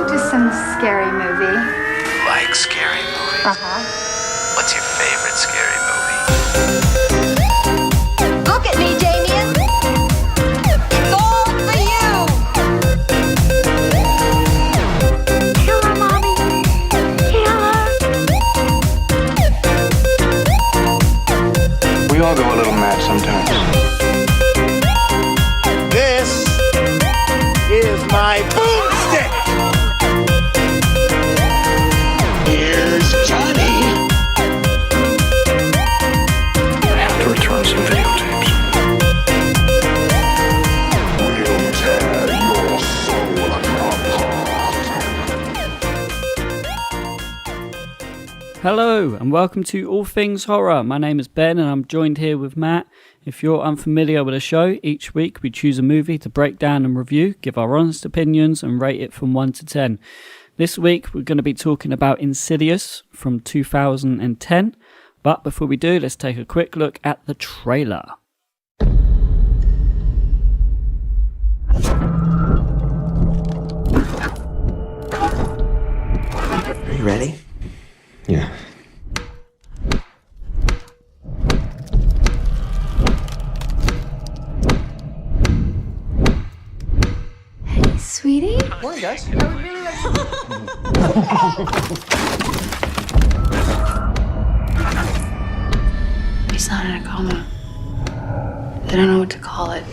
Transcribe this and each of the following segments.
into some scary movie. Like scary movies? Uh-huh. What's your favorite scary movie? Look at me, Damien. It's all for you. Kill her, Mommy. Kill her. We all go a little mad sometimes. This is my boomstick. Here's Johnny. I have to return some videotapes. We'll tear your soul apart. Hello and welcome to All Things Horror. My name is Ben and I'm joined here with Matt. If you're unfamiliar with the show, each week we choose a movie to break down and review, give our honest opinions and rate it from 1 to 10. This week we're going to be talking about Insidious from 2010. But before we do, let's take a quick look at the trailer. Are you ready? Yeah. Hey, sweetie. Morning, guys. He's not in a coma. They don't know what to call it.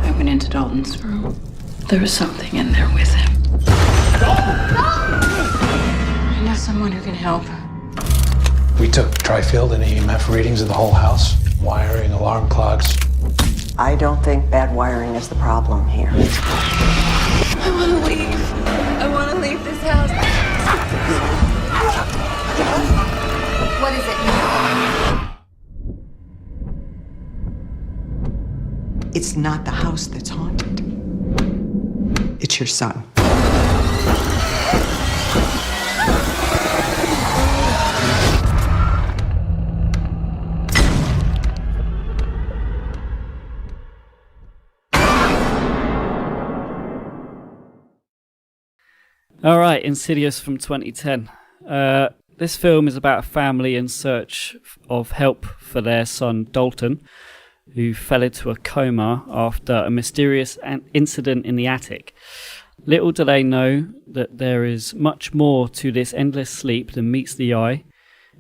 I went into Dalton's room. There was something in there with him. I know someone who can help. We took tri-field and EMF readings of the whole house. Wiring, alarm clocks. I don't think bad wiring is the problem here. I want to leave. I want to leave this house. What is it? It's not the house that's haunted. It's your son. Alright, Insidious from 2010. This film is about a family in search of help for their son Dalton, who fell into a coma after a mysterious incident in the attic. Little do they know that there is much more to this endless sleep than meets the eye.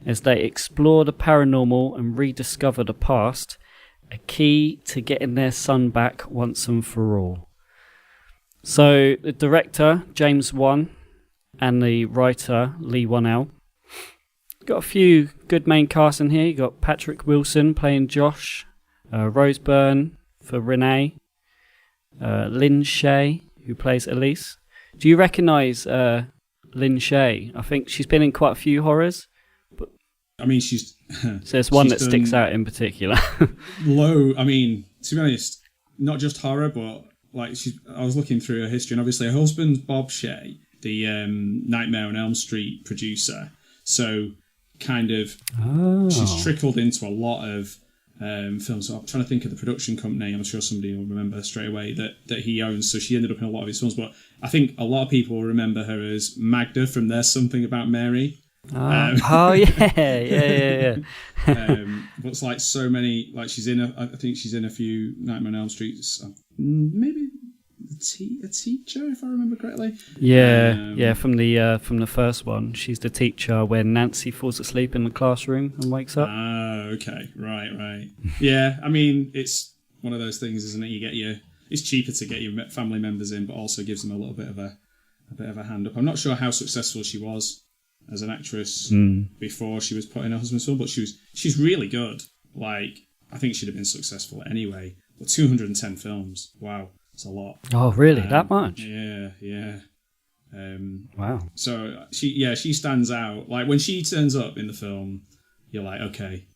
As they explore the paranormal and rediscover the past, a key to getting their son back once and for all. So the director, James Wan, and the writer, Leigh Whannell. Got a few good main casts in here. You got Patrick Wilson playing Josh, Rose Byrne for Renee, Lynn Shay, who plays Elise. Do you recognise Lynn Shay? I think she's been in quite a few horrors. I mean, she's... So there's one that sticks out in particular. To be honest, not just horror, but like I was looking through her history, and obviously her husband's Bob Shay, the Nightmare on Elm Street producer. So kind of she's trickled into a lot of films. So I'm trying to think of the production company. I'm sure somebody will remember straight away that he owns. So she ended up in a lot of his films. But I think a lot of people will remember her as Magda from There's Something About Mary. Yeah. But it's like so many, like I think she's in a few Nightmare on Elm Street, maybe a teacher if I remember correctly. From the first one, she's the teacher when Nancy falls asleep in the classroom and wakes up. Okay, right. Yeah, I mean it's one of those things, isn't it? It's cheaper to get your family members in, but also gives them a little bit of a hand up. I'm not sure how successful she was as an actress before she was put in her husband's film, but she's really good. Like, I think she'd have been successful anyway. But 210 films, wow, it's a lot. Oh, really? That much? Yeah. Wow. So she stands out. Like when she turns up in the film, you're like, okay,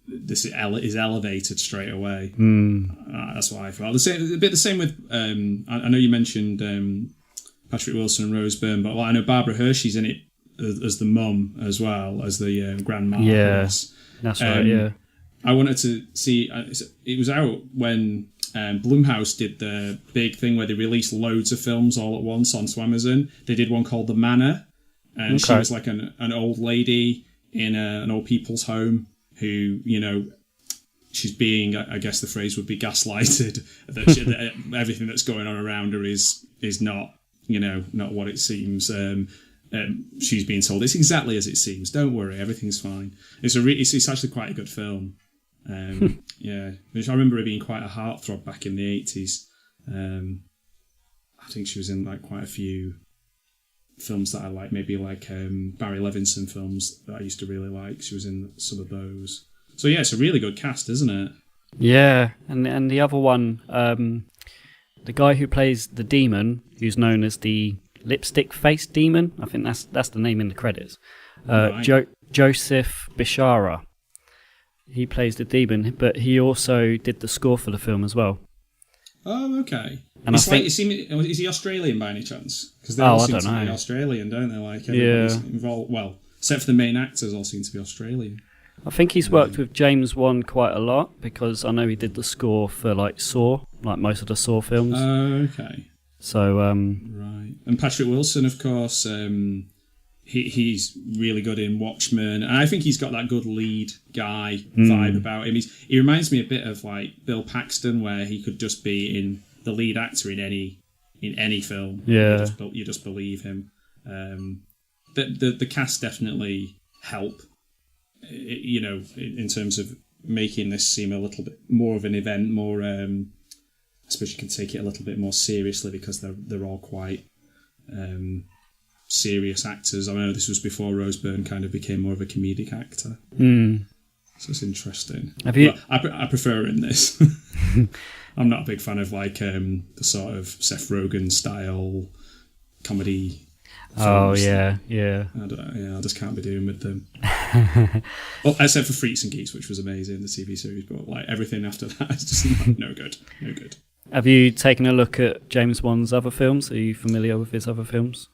this is elevated straight away. That's what I felt. A bit the same with. I know you mentioned Patrick Wilson and Rose Byrne, but I know Barbara Hershey's in it as the mum as well as the grandma. Yeah, that's right. Yeah, I wanted to see. It was out when Blumhouse did the big thing where they released loads of films all at once onto Amazon. They did one called The Manor, and she was like an old lady in an old people's home who, she's being, I guess the phrase would be gaslighted, that everything that's going on around her is not, not what it seems. She's being told it's exactly as it seems. Don't worry, everything's fine. It's actually quite a good film. Yeah, which I remember it being quite a heartthrob back in the 80s. I think she was in like quite a few films that I like, maybe like Barry Levinson films that I used to really like. She was in some of those. So yeah, it's a really good cast, isn't it? Yeah, and the other one, the guy who plays the demon, who's known as the lipstick face demon, I think that's the name in the credits. Right. Joseph Bishara. He plays the demon, but he also did the score for the film as well. Oh, okay. And is he Australian by any chance? Because they all seem to be Australian, don't they? Like everybody's involved. Well, except for the main actors, all seem to be Australian. I think he's worked with James Wan quite a lot, because I know he did the score for like Saw, like most of the Saw films. Oh, okay. So right, and Patrick Wilson, of course. He's really good in Watchmen, and I think he's got that good lead guy vibe about him. He reminds me a bit of like Bill Paxton, where he could just be in the lead actor in any film. Yeah, you just believe him. The cast definitely help, in terms of making this seem a little bit more of an event. More, I suppose you can take it a little bit more seriously because they're all quite. Serious actors. I know this was before Rose Byrne kind of became more of a comedic actor. So it's interesting. Have you? I prefer her in this. I'm not a big fan of like the sort of Seth Rogen style comedy films. Yeah. I just can't be doing with them. Well, except for Freaks and Geeks, which was amazing, the TV series, but like everything after that is just no good. Have you taken a look at James Wan's other films? Are you familiar with his other films?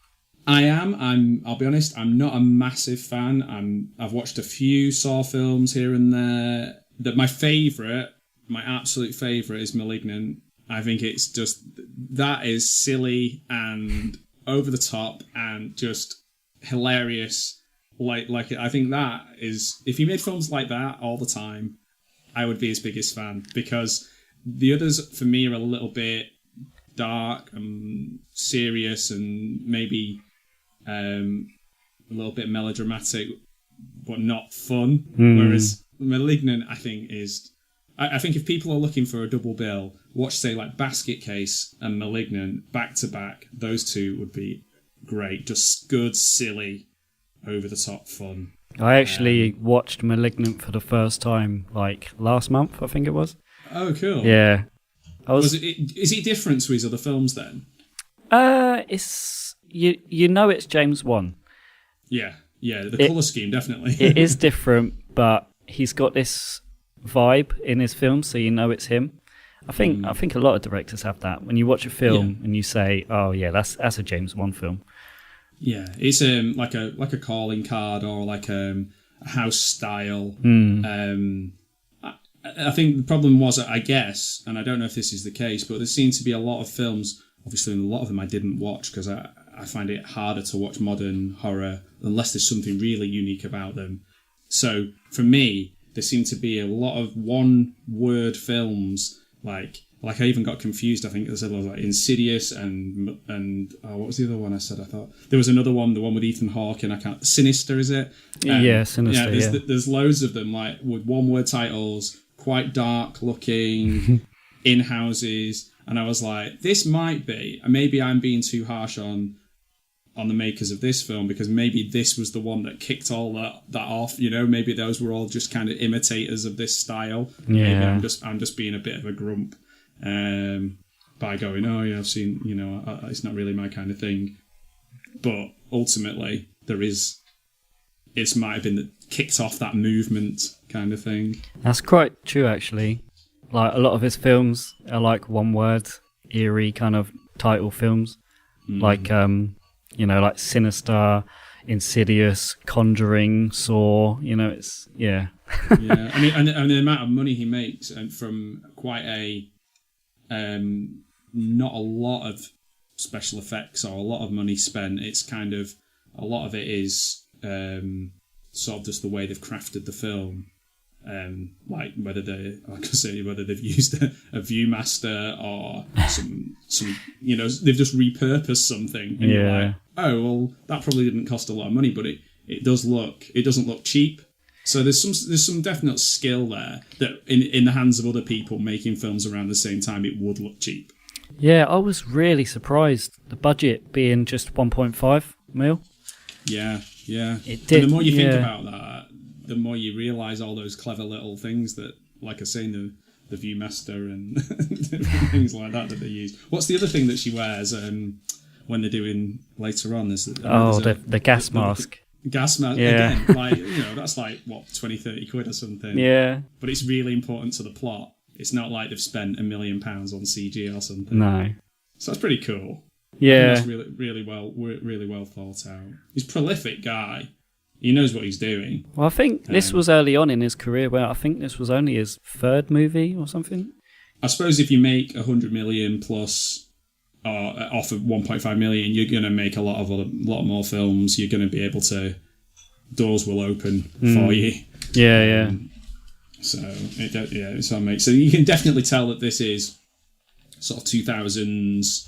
I am. I'll be honest, I'm not a massive fan. I've watched a few Saw films here and there. My absolute favourite is Malignant. I think it's just, that is silly and over the top and just hilarious. Like I think that is, if he made films like that all the time, I would be his biggest fan, because the others for me are a little bit dark and serious and maybe a little bit melodramatic, but not fun. Whereas Malignant, I think if people are looking for a double bill, watch say like Basket Case and Malignant back to back. Those two would be great. Just good, silly, over the top fun. I actually watched Malignant for the first time like last month, I think it was. Oh, cool. Yeah. Is it different to his other films then? It's it's James Wan. Yeah. The colour scheme definitely. It is different, but he's got this vibe in his films, so it's him. I think a lot of directors have that. When you watch a film and you say, "Oh yeah, that's a James Wan film." Yeah, it's like a calling card or like a house style. I think the problem was, I guess, and I don't know if this is the case, but there seemed to be a lot of films. Obviously, a lot of them I didn't watch because I find it harder to watch modern horror unless there's something really unique about them. So for me, there seemed to be a lot of one-word films. Like I even got confused. I think I said like Insidious and what was the other one I said? I thought there was another one, the one with Ethan Hawke, and I can't. Sinister, is it? Sinister. Yeah, there's loads of them like with one-word titles, quite dark looking, in houses. And I was like, this might be, and maybe I'm being too harsh on the makers of this film, because maybe this was the one that kicked all that off. Maybe those were all just kind of imitators of this style. Yeah. Maybe I'm just being a bit of a grump by going, I've seen, it's not really my kind of thing. But ultimately, it might have been the kicked off that movement kind of thing. That's quite true, actually. Like, a lot of his films are like one word, eerie kind of title films. Like, like Sinister, Insidious, Conjuring, Saw, it's, yeah. Yeah, and the amount of money he makes from quite a, not a lot of special effects or a lot of money spent, it's kind of, a lot of it is sort of just the way they've crafted the film. Like whether they've used a ViewMaster or some they've just repurposed something. And you're like, oh well, that probably didn't cost a lot of money, but it doesn't look cheap. So there's some definite skill there that in the hands of other people making films around the same time, it would look cheap. Yeah, I was really surprised, the budget being just 1.5 mil. Yeah. It did. And the more you think about that, the more you realise all those clever little things that, like I say, the ViewMaster and different things like that they use. What's the other thing that she wears when they're doing later on? The gas mask. Gas mask, yeah. Again, like, that's like, what, 20, 30 quid or something. Yeah. But it's really important to the plot. It's not like they've spent £1 million on CG or something. No. So that's pretty cool. Yeah. That's really well thought out. He's a prolific guy. He knows what he's doing. Well, I think this was early on in his career, where I think this was only his third movie or something. I suppose if you make 100 million plus off of 1.5 million, you're going to make a lot more films. You're going to be able to, doors will open for you. Yeah. So so you can definitely tell that this is sort of 2000s.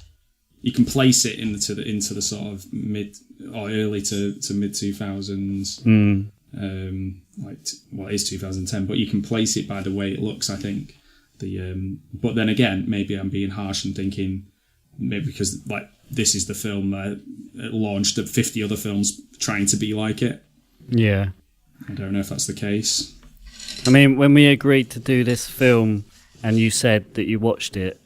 You can place it into the sort of mid or early to mid 2000s. It is 2010, but you can place it by the way it looks, I think. But then again, maybe I'm being harsh and thinking maybe because like this is the film that launched 50 other films trying to be like it. Yeah. I don't know if that's the case. I mean, when we agreed to do this film and you said that you watched it,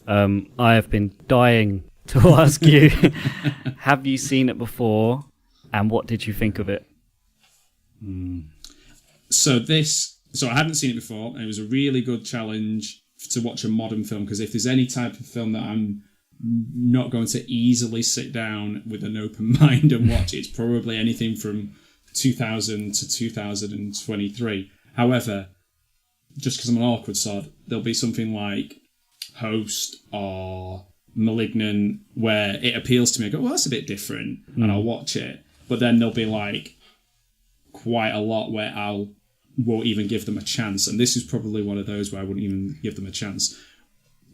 I have been dying to ask you, have you seen it before and what did you think of it? So I hadn't seen it before, and it was a really good challenge to watch a modern film, because if there's any type of film that I'm not going to easily sit down with an open mind and watch, it's probably anything from 2000 to 2023. However, just because I'm an awkward sod, there'll be something like Host or Malignant where it appeals to me. I go, well, that's a bit different, and I'll watch it. But then there'll be like quite a lot where I won't even give them a chance, and this is probably one of those where I wouldn't even give them a chance.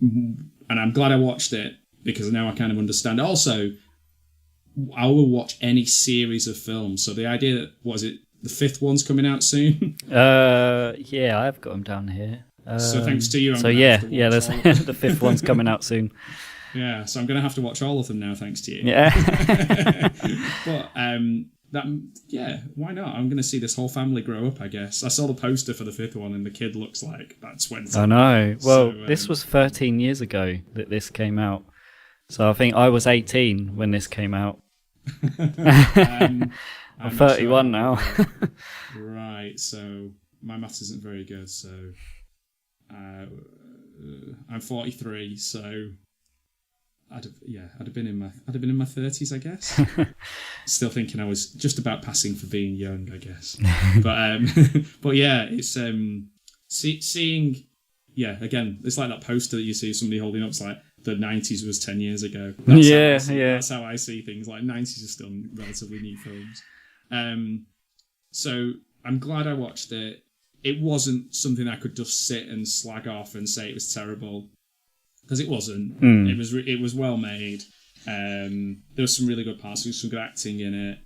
And I'm glad I watched it, because now I kind of understand. Also, I will watch any series of films. So the idea that, what is it, the fifth one's coming out soon? Yeah, I've got them down here. So thanks to you. There's the fifth one's coming out soon. Yeah, so I'm going to have to watch all of them now, thanks to you. Yeah. But why not? I'm going to see this whole family grow up, I guess. I saw the poster for the fifth one, and the kid looks like about 20. I know. Well, this was 13 years ago that this came out. So I think I was 18 when this came out. I'm 31 now. Right, so my maths isn't very good, so I'm 43, so I'd have been in my 30s, I guess. Still thinking I was just about passing for being young, I guess. But yeah, it's seeing, again, it's like that poster that you see somebody holding up. It's like the 90s was 10 years ago. That's how I see things. Like 90s are still relatively new films. So I'm glad I watched it. It wasn't something I could just sit and slag off and say it was terrible, because it wasn't. It was well made. There was some really good parts. There was some good acting in it.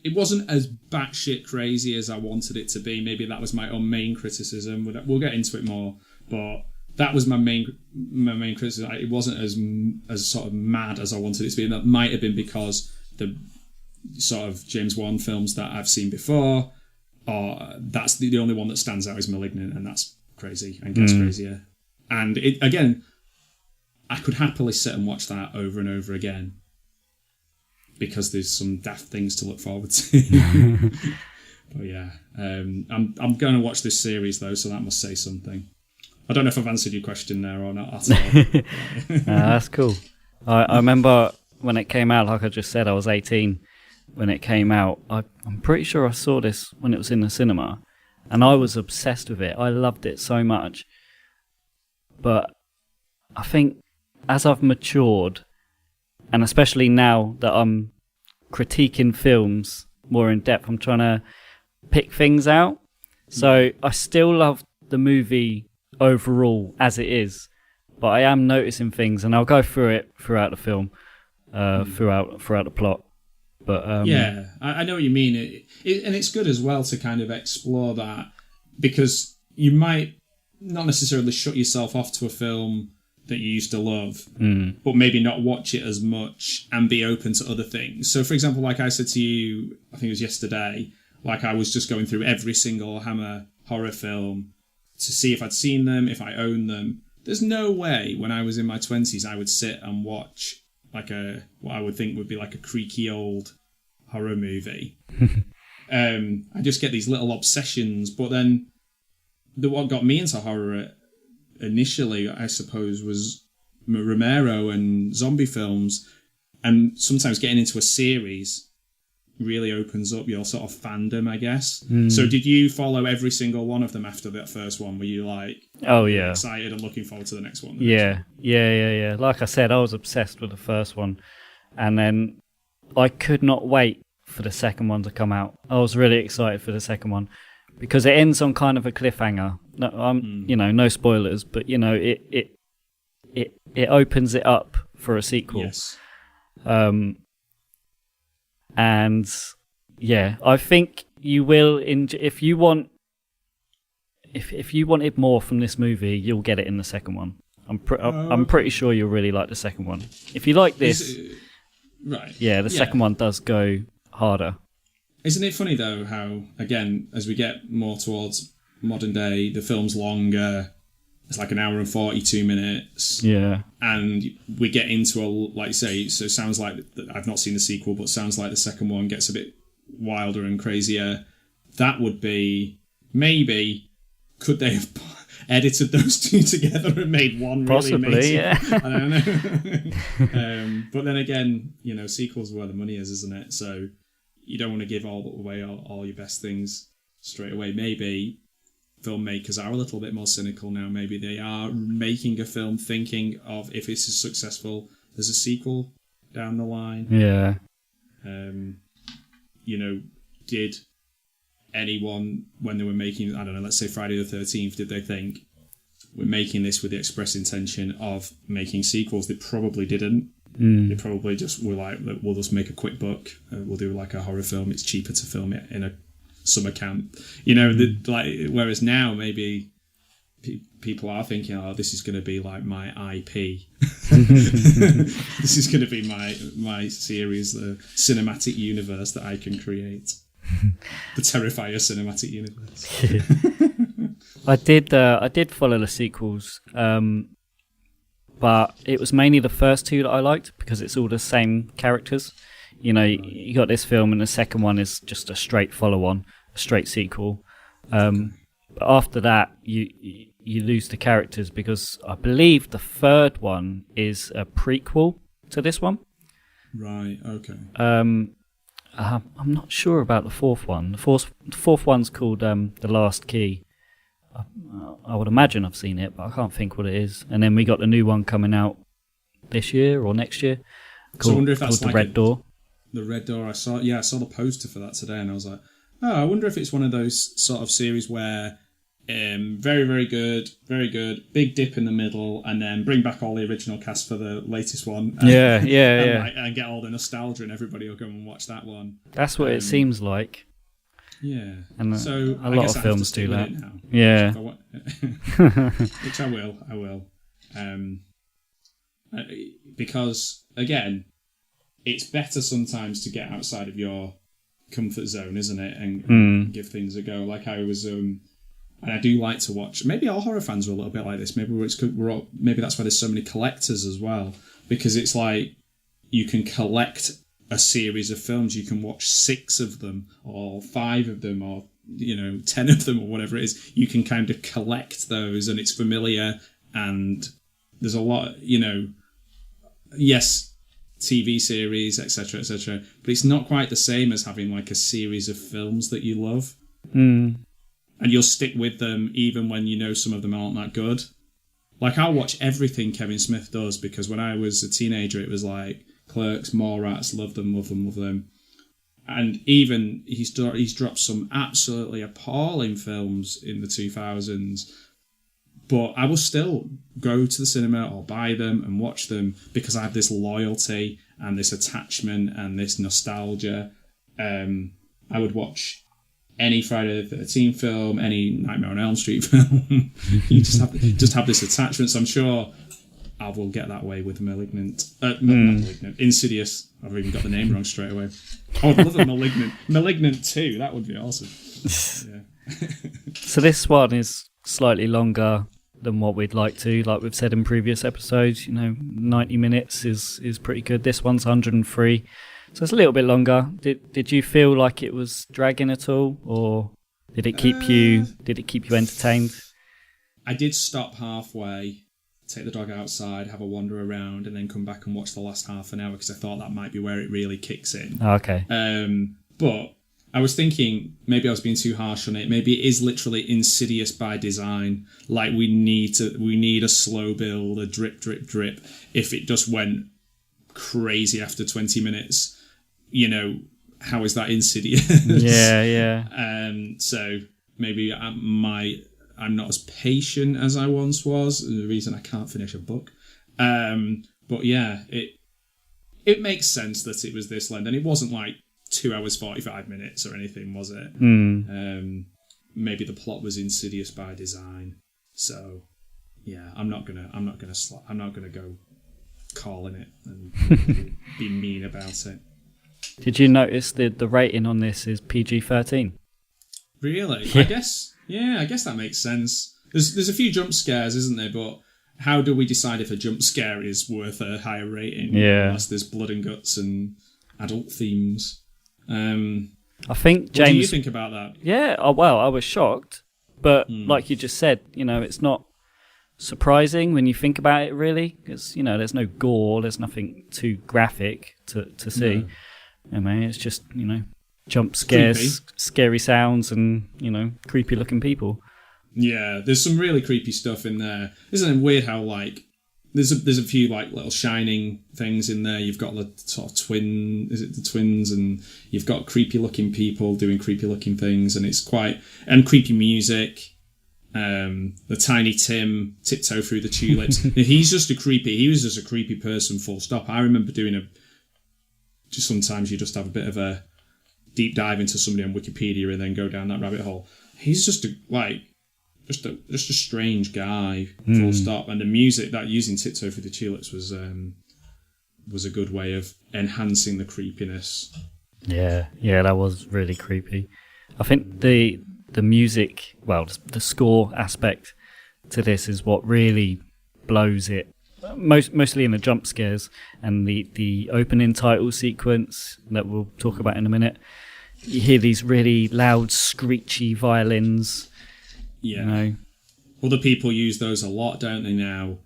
It wasn't as batshit crazy as I wanted it to be. Maybe that was my own main criticism. We'll get into it more, but that was my main criticism. It wasn't as sort of mad as I wanted it to be, and that might have been because the sort of James Wan films that I've seen before, or that's the only one that stands out is Malignant, and that's crazy and gets crazier. And it, again, I could happily sit and watch that over and over again, because there's some daft things to look forward to. But yeah, I'm going to watch this series though, so that must say something. I don't know if I've answered your question there or not at all. That's cool. I remember when it came out, like I just said, I was 18 when it came out. I'm pretty sure I saw this when it was in the cinema, and I was obsessed with it. I loved it so much. But I think as I've matured, and especially now that I'm critiquing films more in depth, I'm trying to pick things out. So I still love the movie overall as it is, but I am noticing things, and I'll go through it throughout the film, throughout the plot. But yeah, I know what you mean. And it's good as well to kind of explore that, because you might not necessarily shut yourself off to a film that you used to love, but maybe not watch it as much and be open to other things. So, for example, like I said to you, I think it was yesterday, like I was just going through every single Hammer horror film to see if I'd seen them, if I owned them. There's no way when I was in my 20s I would sit and watch like what I would think would be like a creaky old horror movie. I just get these little obsessions. But then what got me into horror initially, I suppose, was Romero and zombie films. And sometimes getting into a series really opens up your sort of fandom, I guess. So did you follow every single one of them after that first one? Were you like, oh yeah, excited and looking forward to the next one? Yeah. Like I said, I was obsessed with the first one, and then I could not wait for the second one to come out. I was really excited for the second one because it ends on kind of a cliffhanger. No, no spoilers, but it opens it up for a sequel. Yes. And yeah, I think you will. If you wanted more from this movie, you'll get it in the second one. I'm pretty sure you'll really like the second one. If you like this, right? Yeah, the second one does go harder. Isn't it funny though how, again, as we get more towards modern day, the film's longer. It's like an hour and 42 minutes. Yeah. And we get into like you say, so it sounds like, I've not seen the sequel, but sounds like the second one gets a bit wilder and crazier. That would be, maybe, could they have edited those two together and made one Possibly, really amazing? yeah. I don't know. But then again, sequels are where the money is, isn't it? So you don't want to give away all your best things straight away. Maybe filmmakers are a little bit more cynical now. Maybe they are making a film thinking of if it's as successful as a sequel down the line. Yeah. Did anyone, when they were making, I don't know, let's say Friday the 13th, did they think, we're making this with the express intention of making sequels? They probably didn't. They probably just were like, we'll just make a quick buck. We'll do like a horror film. It's cheaper to film it in a summer camp. Whereas now maybe people are thinking, oh, this is going to be like my IP. This is going to be my series, the cinematic universe that I can create. The Terrifier cinematic universe. I did follow the sequels, but it was mainly the first two that I liked because it's all the same characters. You got this film, and the second one is just a straight follow-on, a straight sequel. But after that, you lose the characters because I believe the third one is a prequel to this one. Right. Okay. I'm not sure about the fourth one. The fourth one's called The Last Key. I would imagine I've seen it, but I can't think what it is. And then we got the new one coming out this year or next year. So I wonder if that's called The Red Door. The Red Door. I saw the poster for that today, and I was like, oh, I wonder if it's one of those sort of series where very, very good, big dip in the middle, and then bring back all the original cast for the latest one. And get all the nostalgia, and everybody will go and watch that one. That's what it seems like. Yeah. And so a lot of films do that. Now, yeah. Which I will. Because, again, it's better sometimes to get outside of your comfort zone, isn't it? And give things a go. Like I was, and I do like to watch. Maybe all horror fans are a little bit like this. Maybe maybe that's why there's so many collectors as well, because it's like you can collect a series of films. You can watch 6 of them or 5 of them or 10 of them or whatever it is. You can kind of collect those, and it's familiar, and there's a lot, yes, TV series, etc., but it's not quite the same as having like a series of films that you love. And you'll stick with them even when some of them aren't that good. Like, I'll watch everything Kevin Smith does, because when I was a teenager, it was like Clerks, Mallrats, love them. And even he's dropped some absolutely appalling films in the 2000s, but I will still go to the cinema or buy them and watch them because I have this loyalty and this attachment and this nostalgia. I would watch any Friday the 13th film, any Nightmare on Elm Street film. You just have this attachment. So I'm sure I will get that way with Malignant. Not Malignant. Insidious. I've even got the name wrong straight away. I would love a Malignant. Malignant 2. That would be awesome. Yeah. So this one is slightly longer than what we'd like to. Like we've said in previous episodes, 90 minutes is pretty good. This one's 103. So it's a little bit longer. Did you feel like it was dragging at all, or did it keep you entertained? I did stop halfway, take the dog outside, have a wander around, and then come back and watch the last half an hour because I thought that might be where it really kicks in. Oh, okay. But I was thinking maybe I was being too harsh on it. Maybe it is literally Insidious by design. Like we need a slow build, a drip, drip, drip. If it just went crazy after 20 minutes, how is that Insidious? Yeah. So maybe I'm not as patient as I once was. The reason I can't finish a book. But yeah, it makes sense that it was this length, and it wasn't like 2 hours 45 minutes or anything, was it? Maybe the plot was Insidious by design. So yeah, I'm not gonna go calling it and be mean about it. Did you notice the rating on this is PG-13? Really? Yeah. I guess that makes sense. There's a few jump scares, isn't there? But how do we decide if a jump scare is worth a higher rating? Yeah. Unless there's blood and guts and adult themes. I think James. What do you think about that? Yeah. Well, I was shocked, but like you just said, it's not surprising when you think about it, really, because there's no gore, there's nothing too graphic to see. No. I mean, it's just jump scares, scary sounds, and creepy looking people. Yeah, there's some really creepy stuff in there. Isn't it weird how there's a few little shining things in there. You've got the sort of the twins, and you've got creepy looking people doing creepy looking things, and it's and creepy music. The Tiny Tim tiptoe through the tulips. He was just a creepy person, full stop. I remember doing just sometimes you just have a bit of a deep dive into somebody on Wikipedia and then go down that rabbit hole. He's just a strange guy, full stop. And the music that using tiptoe through the tulips was a good way of enhancing the creepiness. Yeah, that was really creepy. I think the music, well, the score aspect to this is what really blows it. Mostly in the jump scares and the opening title sequence that we'll talk about in a minute. You hear these really loud, screechy violins. Yeah. Other people use those a lot, don't they now?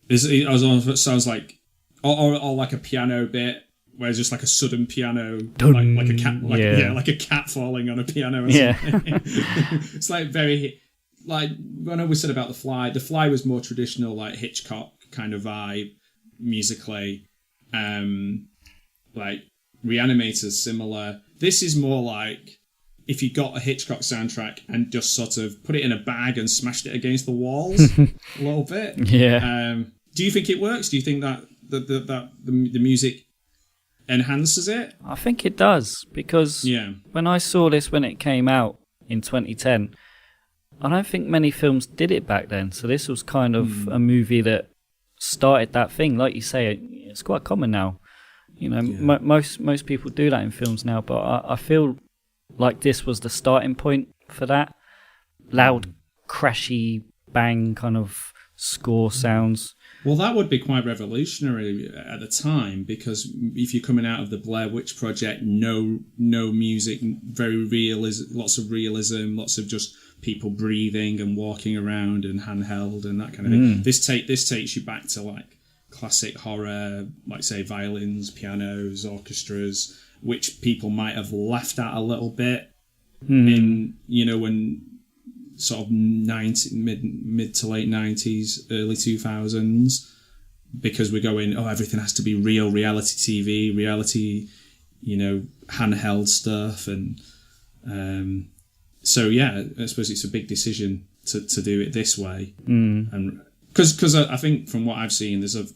It sounds like, or like a piano bit, where it's just like a sudden piano, like a cat, like a cat falling on a piano or something. It's very, I know we said about The Fly was more traditional, like Hitchcock kind of vibe musically. Reanimator's similar. This is more like if you got a Hitchcock soundtrack and just sort of put it in a bag and smashed it against the walls a little bit. Yeah. Do you think it works? Do you think that the music enhances it? I think it does, because when I saw this when it came out in 2010, I don't think many films did it back then. So this was kind of a movie that started that thing. Like you say, it's quite common now. Most people do that in films now, but I feel like this was the starting point for that. Loud, crashy, bang kind of score sounds. Well, that would be quite revolutionary at the time, because if you're coming out of the Blair Witch Project, no music, very lots of realism, lots of just people breathing and walking around and handheld and that kind of thing. This takes you back to like classic horror, like say violins, pianos, orchestras, which people might have laughed at a little bit in, when sort of mid to late 90s, early 2000s, because we're going, everything has to be real, reality TV, reality, handheld stuff. And so, yeah, I suppose it's a big decision to do it this way. And because I think from what I've seen, I have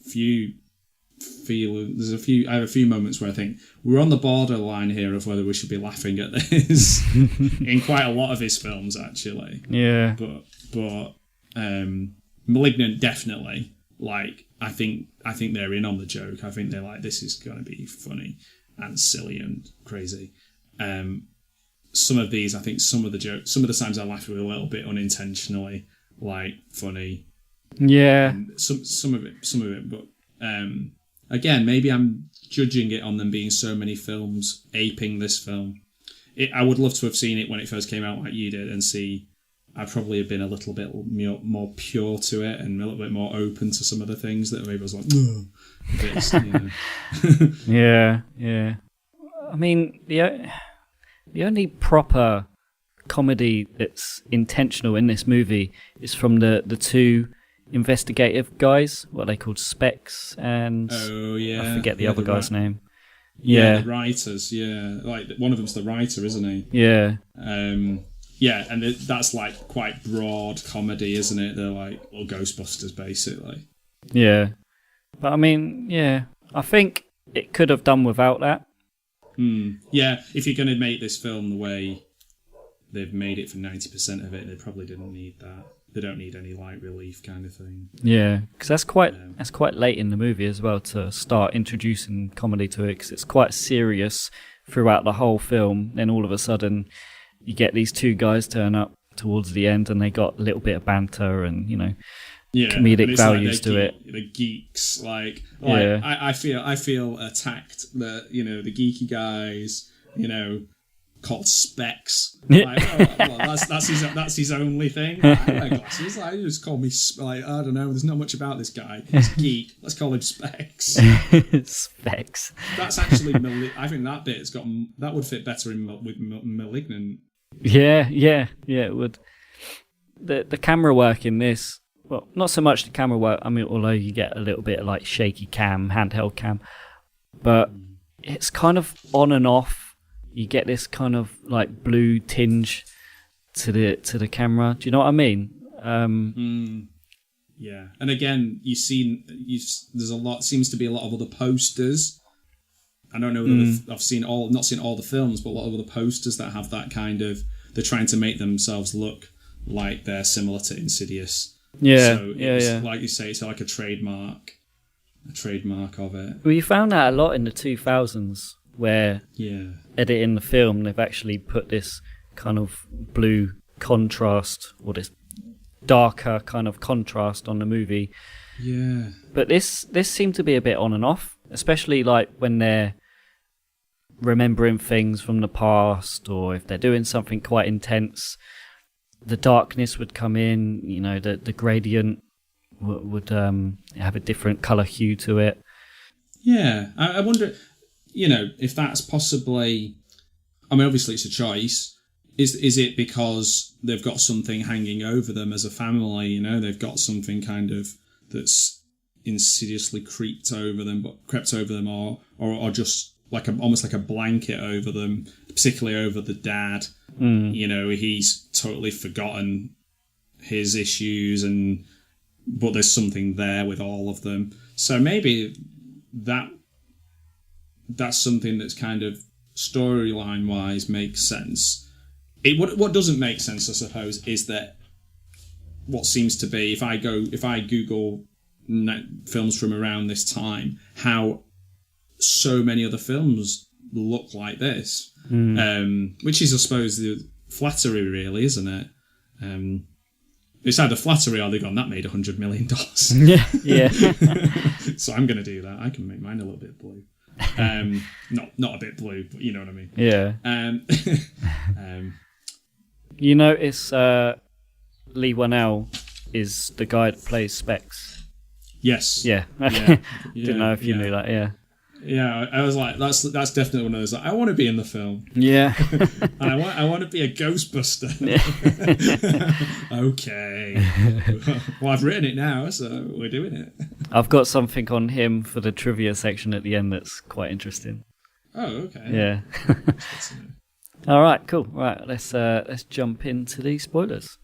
a few moments where I think we're on the borderline here of whether we should be laughing at this in quite a lot of his films, actually. Yeah. But Malignant, definitely. Like, I think they're in on the joke. I think they're like, this is going to be funny and silly and crazy. Some of these, I think some of the jokes, some of the times I laughed were a little bit unintentionally, like, funny. Yeah. And some of it, but again, maybe I'm judging it on them being so many films aping this film. I would love to have seen it when it first came out, like you did, and see. I'd probably have been a little bit more pure to it and a little bit more open to some of the things that maybe I was like, yeah. I mean, the only proper comedy that's intentional in this movie is from the two investigative guys, what are they called, Specs and I forget the other guy's name. The writers, like one of them's the writer, isn't he? And that's like quite broad comedy, isn't it? They're like little Ghostbusters, basically. Yeah, but I mean, I think it could have done without that. Yeah, if you're going to make this film the way they've made it for 90% of it, they probably didn't need that. They don't need any light relief kind of thing. Yeah, because that's quite late in the movie as well to start introducing comedy to it, because it's quite serious throughout the whole film. Then all of a sudden, you get these two guys turn up towards the end, and they got a little bit of banter and comedic values to it. The geeks, I feel attacked. The geeky guys, called Specs. That's his only thing. I wear glasses. I just call me I don't know. There's not much about this guy. He's a geek. Let's call him Specs. Specs. That's actually. I think that bit's got that would fit better with Malignant. Yeah, it would. The camera work in this. Well, not so much the camera work. I mean, although you get a little bit of like shaky cam, handheld cam, but it's kind of on and off. You get this kind of like blue tinge to the camera. Do you know what I mean? Yeah, and again, there's a lot. Seems to be a lot of other posters. I don't know whether I've not seen all the films, but a lot of other posters that have that kind of. They're trying to make themselves look like they're similar to Insidious. Yeah, so like you say, it's like a trademark of it. Well, you found that a lot in the 2000s. Where editing the film, they've actually put this kind of blue contrast or this darker kind of contrast on the movie. Yeah. But this seemed to be a bit on and off, especially like when they're remembering things from the past, or if they're doing something quite intense, the darkness would come in. The gradient would have a different color hue to it. Yeah, I wonder. If that's possibly... I mean, obviously it's a choice. Is it because they've got something hanging over them as a family, They've got something kind of that's insidiously crept over them, or just like almost like a blanket over them, particularly over the dad. He's totally forgotten his issues, but there's something there with all of them. So maybe that's something that's kind of storyline wise makes sense. What doesn't make sense, I suppose, is that what seems to be, if I Google films from around this time, how so many other films look like this, which is, I suppose, the flattery, really, isn't it? It's either flattery or they've gone, that made $100 million. Yeah. So I'm going to do that. I can make mine a little bit blue. Not a bit blue, but you know what I mean. Yeah. You notice Leigh Whannell is the guy that plays Specs. Yes. Yeah. Yeah. Didn't know if you knew that. Yeah. Yeah, I was like, that's definitely one of those. Like, I want to be in the film. Yeah. And I want to be a Ghostbuster. Okay. Well, I've written it now, so we're doing it. I've got something on him for the trivia section at the end that's quite interesting. Oh, okay. Yeah. All right, cool. Right, let's jump into the spoilers.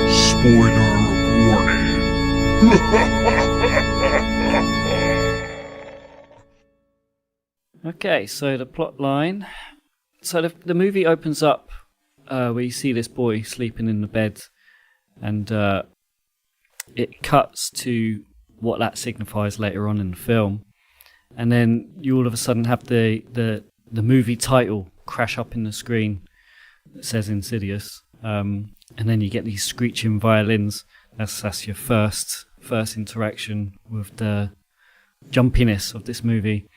Spoiler warning. Okay, so the plot line. So the movie opens up where you see this boy sleeping in the bed, and it cuts to what that signifies later on in the film, and then you all of a sudden have the movie title crash up in the screen that says Insidious, and then you get these screeching violins. That's your first interaction with the jumpiness of this movie.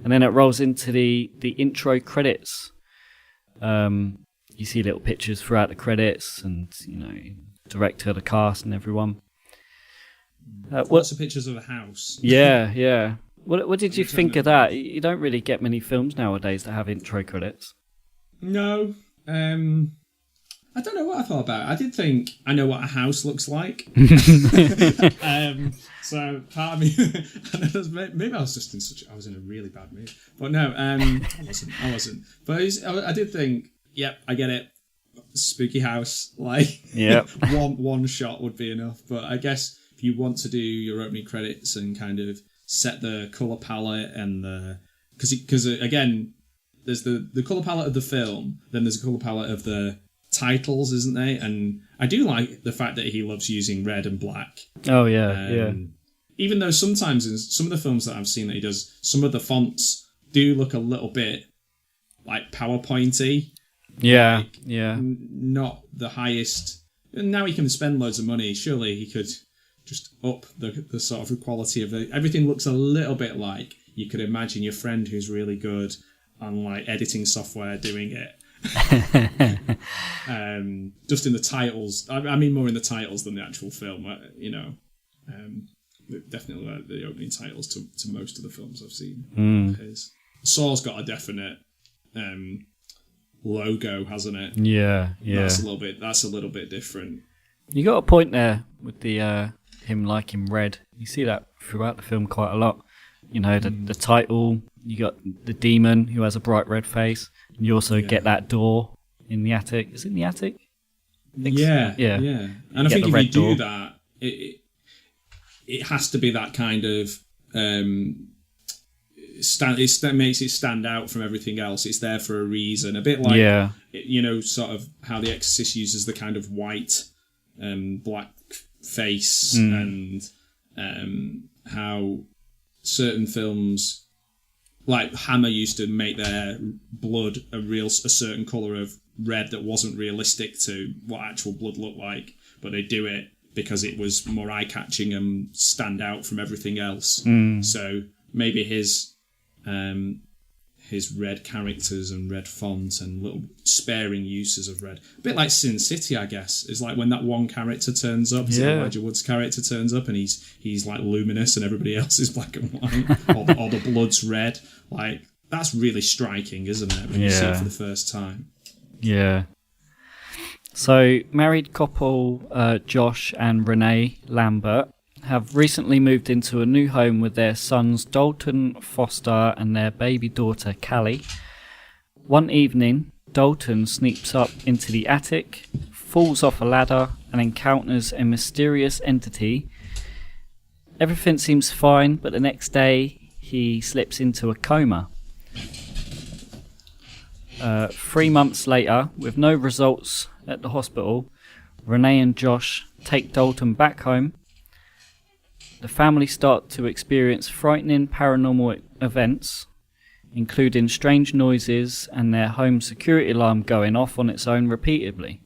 And then it rolls into the intro credits. You see little pictures throughout the credits, and director, the cast, and everyone. Lots of pictures of a house. Yeah. What did you think of that? You don't really get many films nowadays that have intro credits. No. I don't know what I thought about it. I did think I know what a house looks like. So part of me, maybe I was just I was in a really bad mood. But no, I wasn't. But I did think, yep, I get it. Spooky house, like, yep. one shot would be enough. But I guess if you want to do your opening credits and kind of set the colour palette and because again, there's the colour palette of the film, then there's a colour palette of the titles, isn't there? And I do like the fact that he loves using red and black. Oh yeah. Even though sometimes in some of the films that I've seen that he does, some of the fonts do look a little bit like PowerPointy. Yeah, like, yeah. Not the highest. And now he can spend loads of money. Surely he could just up the sort of quality of it. Everything looks a little bit like you could imagine your friend who's really good on like editing software doing it. Just in the titles. I mean more in the titles than the actual film. Definitely like the opening titles to most of the films I've seen. Saw's got a definite logo, hasn't it? Yeah. That's a little bit different. You got a point there with the him liking red. You see that throughout the film quite a lot. The title. You got the demon who has a bright red face. And you also get that door in the attic. Is it in the attic? Yeah. And I think if you do that, it has to be that kind of it makes it stand out from everything else. It's there for a reason. A bit like sort of how The Exorcist uses the kind of white, black face, and how certain films. Like Hammer used to make their blood a certain colour of red that wasn't realistic to what actual blood looked like, but they do it because it was more eye-catching and stand out from everything else. So maybe his red characters and red font and little sparing uses of red. A bit like Sin City, I guess. Is like when that one character turns up, Elijah Wood's character turns up, and he's like luminous and everybody else is black and white, or the blood's red. Like, that's really striking, isn't it, when you see it for the first time? Yeah. So, married couple Josh and Renee Lambert have recently moved into a new home with their sons Dalton, Foster, and their baby daughter Callie. One evening, Dalton sneaks up into the attic, falls off a ladder, and encounters a mysterious entity. Everything seems fine, but the next day he slips into a coma. 3 months later, with no results at the hospital, Renee and Josh take Dalton back home. The family start to experience frightening paranormal events, including strange noises and their home security alarm going off on its own repeatedly.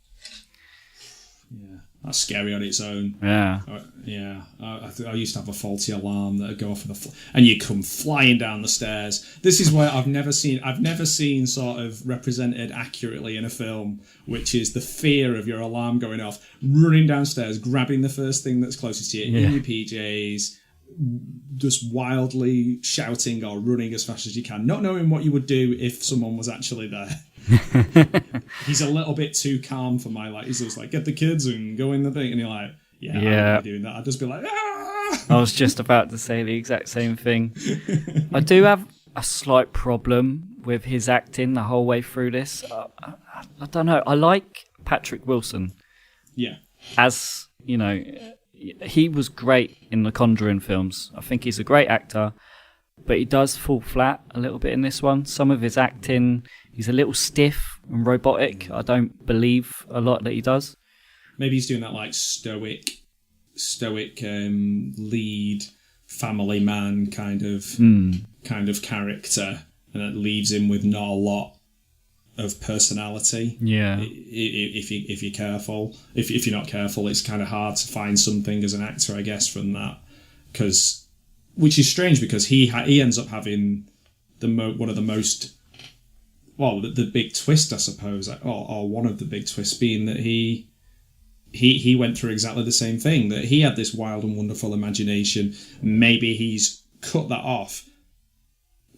That's scary on its own. Yeah. Yeah. I used to have a faulty alarm that would go off and you come flying down the stairs. This is where I've never seen sort of represented accurately in a film, which is the fear of your alarm going off, running downstairs, grabbing the first thing that's closest to you in your PJs, just wildly shouting or running as fast as you can, not knowing what you would do if someone was actually there. He's a little bit too calm for my he's just like, get the kids and go in the thing, and you're like, I'm not doing that. I'd just be like, ah! I was just about to say the exact same thing. I do have a slight problem with his acting the whole way through this. I don't know. I like Patrick Wilson. Yeah. As, you know, he was great in the Conjuring films. I think he's a great actor, but he does fall flat a little bit in this one. Some of his acting, he's a little stiff and robotic. I don't believe a lot that he does. Maybe he's doing that like stoic lead family man kind of character, and it leaves him with not a lot of personality. Yeah. If you're careful, if you're not careful, it's kind of hard to find something as an actor, I guess, from that, which is strange because he ends up having one of the most, well, the big twist, I suppose, or one of the big twists being that he went through exactly the same thing, that he had this wild and wonderful imagination. Maybe he's cut that off,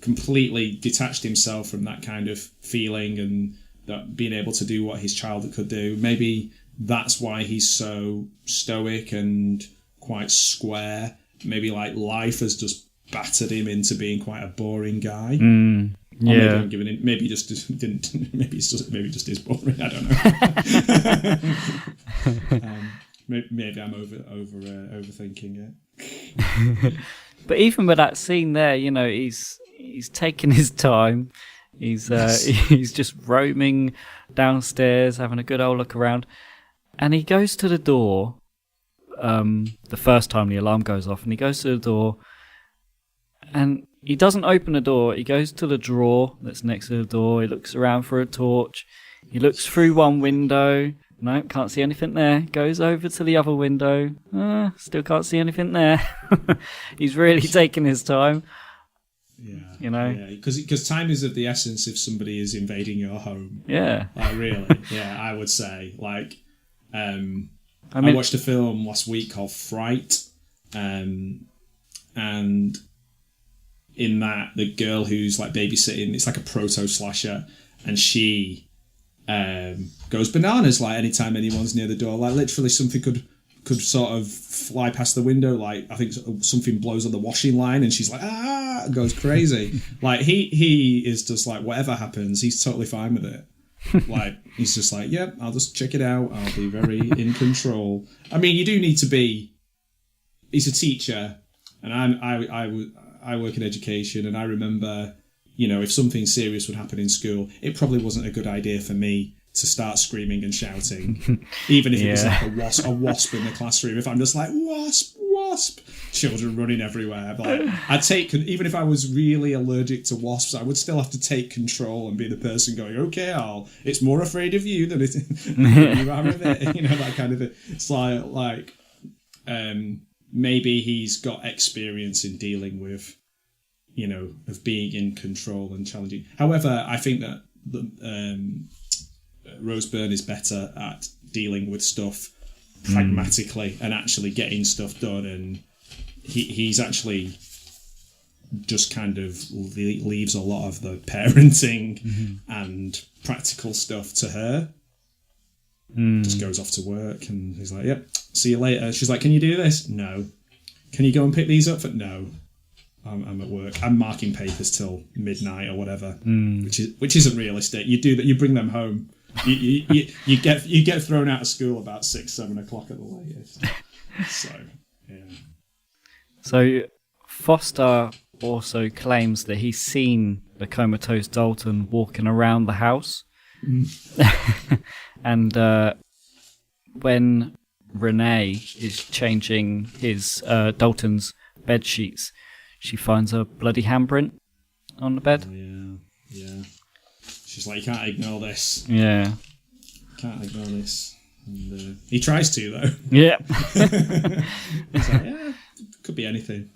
completely detached himself from that kind of feeling and that being able to do what his child could do. Maybe that's why he's so stoic and quite square. Maybe like life has just battered him into being quite a boring guy. Yeah. Maybe I'm giving it. Maybe just didn't. Maybe just is boring. I don't know. Maybe I'm overthinking it. But even with that scene there, you know, he's taking his time. He's just roaming downstairs, having a good old look around, and he goes to the door. The first time the alarm goes off, and he goes to the door, and he doesn't open the door. He goes to the drawer that's next to the door. He looks around for a torch. He looks through one window. No, can't see anything there. Goes over to the other window. Still can't see anything there. He's really taking his time. Yeah, you know, because time is of the essence if somebody is invading your home. Yeah, really. Yeah, I would say I watched a film last week called Fright, and in that the girl who's like babysitting, it's like a proto slasher, and she goes bananas like anytime anyone's near the door. Like literally something could sort of fly past the window. Like I think something blows on the washing line, and she's like goes crazy. Like he is just like whatever happens, he's totally fine with it. Like he's just like, yep, I'll just check it out. I'll be very in control. I mean, you do need to be. He's a teacher, and I work in education, and I remember, you know, if something serious would happen in school, it probably wasn't a good idea for me to start screaming and shouting, even if it was like a wasp in the classroom. If I'm just like wasp, children running everywhere, but like, even if I was really allergic to wasps, I would still have to take control and be the person going, okay, it's more afraid of you than you are of it, you know, that kind of thing. It's like maybe he's got experience in dealing with, you know, of being in control and challenging. However, I think that Rose Byrne is better at dealing with stuff pragmatically and actually getting stuff done, and he's actually just kind of leaves a lot of the parenting and practical stuff to her. Just goes off to work, and he's like, yep, see you later. She's like, can you do this? No. Can you go and pick these up? No. I'm at work. I'm marking papers till midnight or whatever, which isn't realistic. You do that. You bring them home. You get thrown out of school about 6-7 o'clock at the latest. So yeah. So Foster also claims that he's seen the comatose Dalton walking around the house, and when Renee is changing his Dalton's bed sheets, she finds a bloody handprint on the bed. Yeah. She's like, you can't ignore this. Yeah. Can't ignore this. And he tries to, though. Yeah. He's like, yeah, could be anything.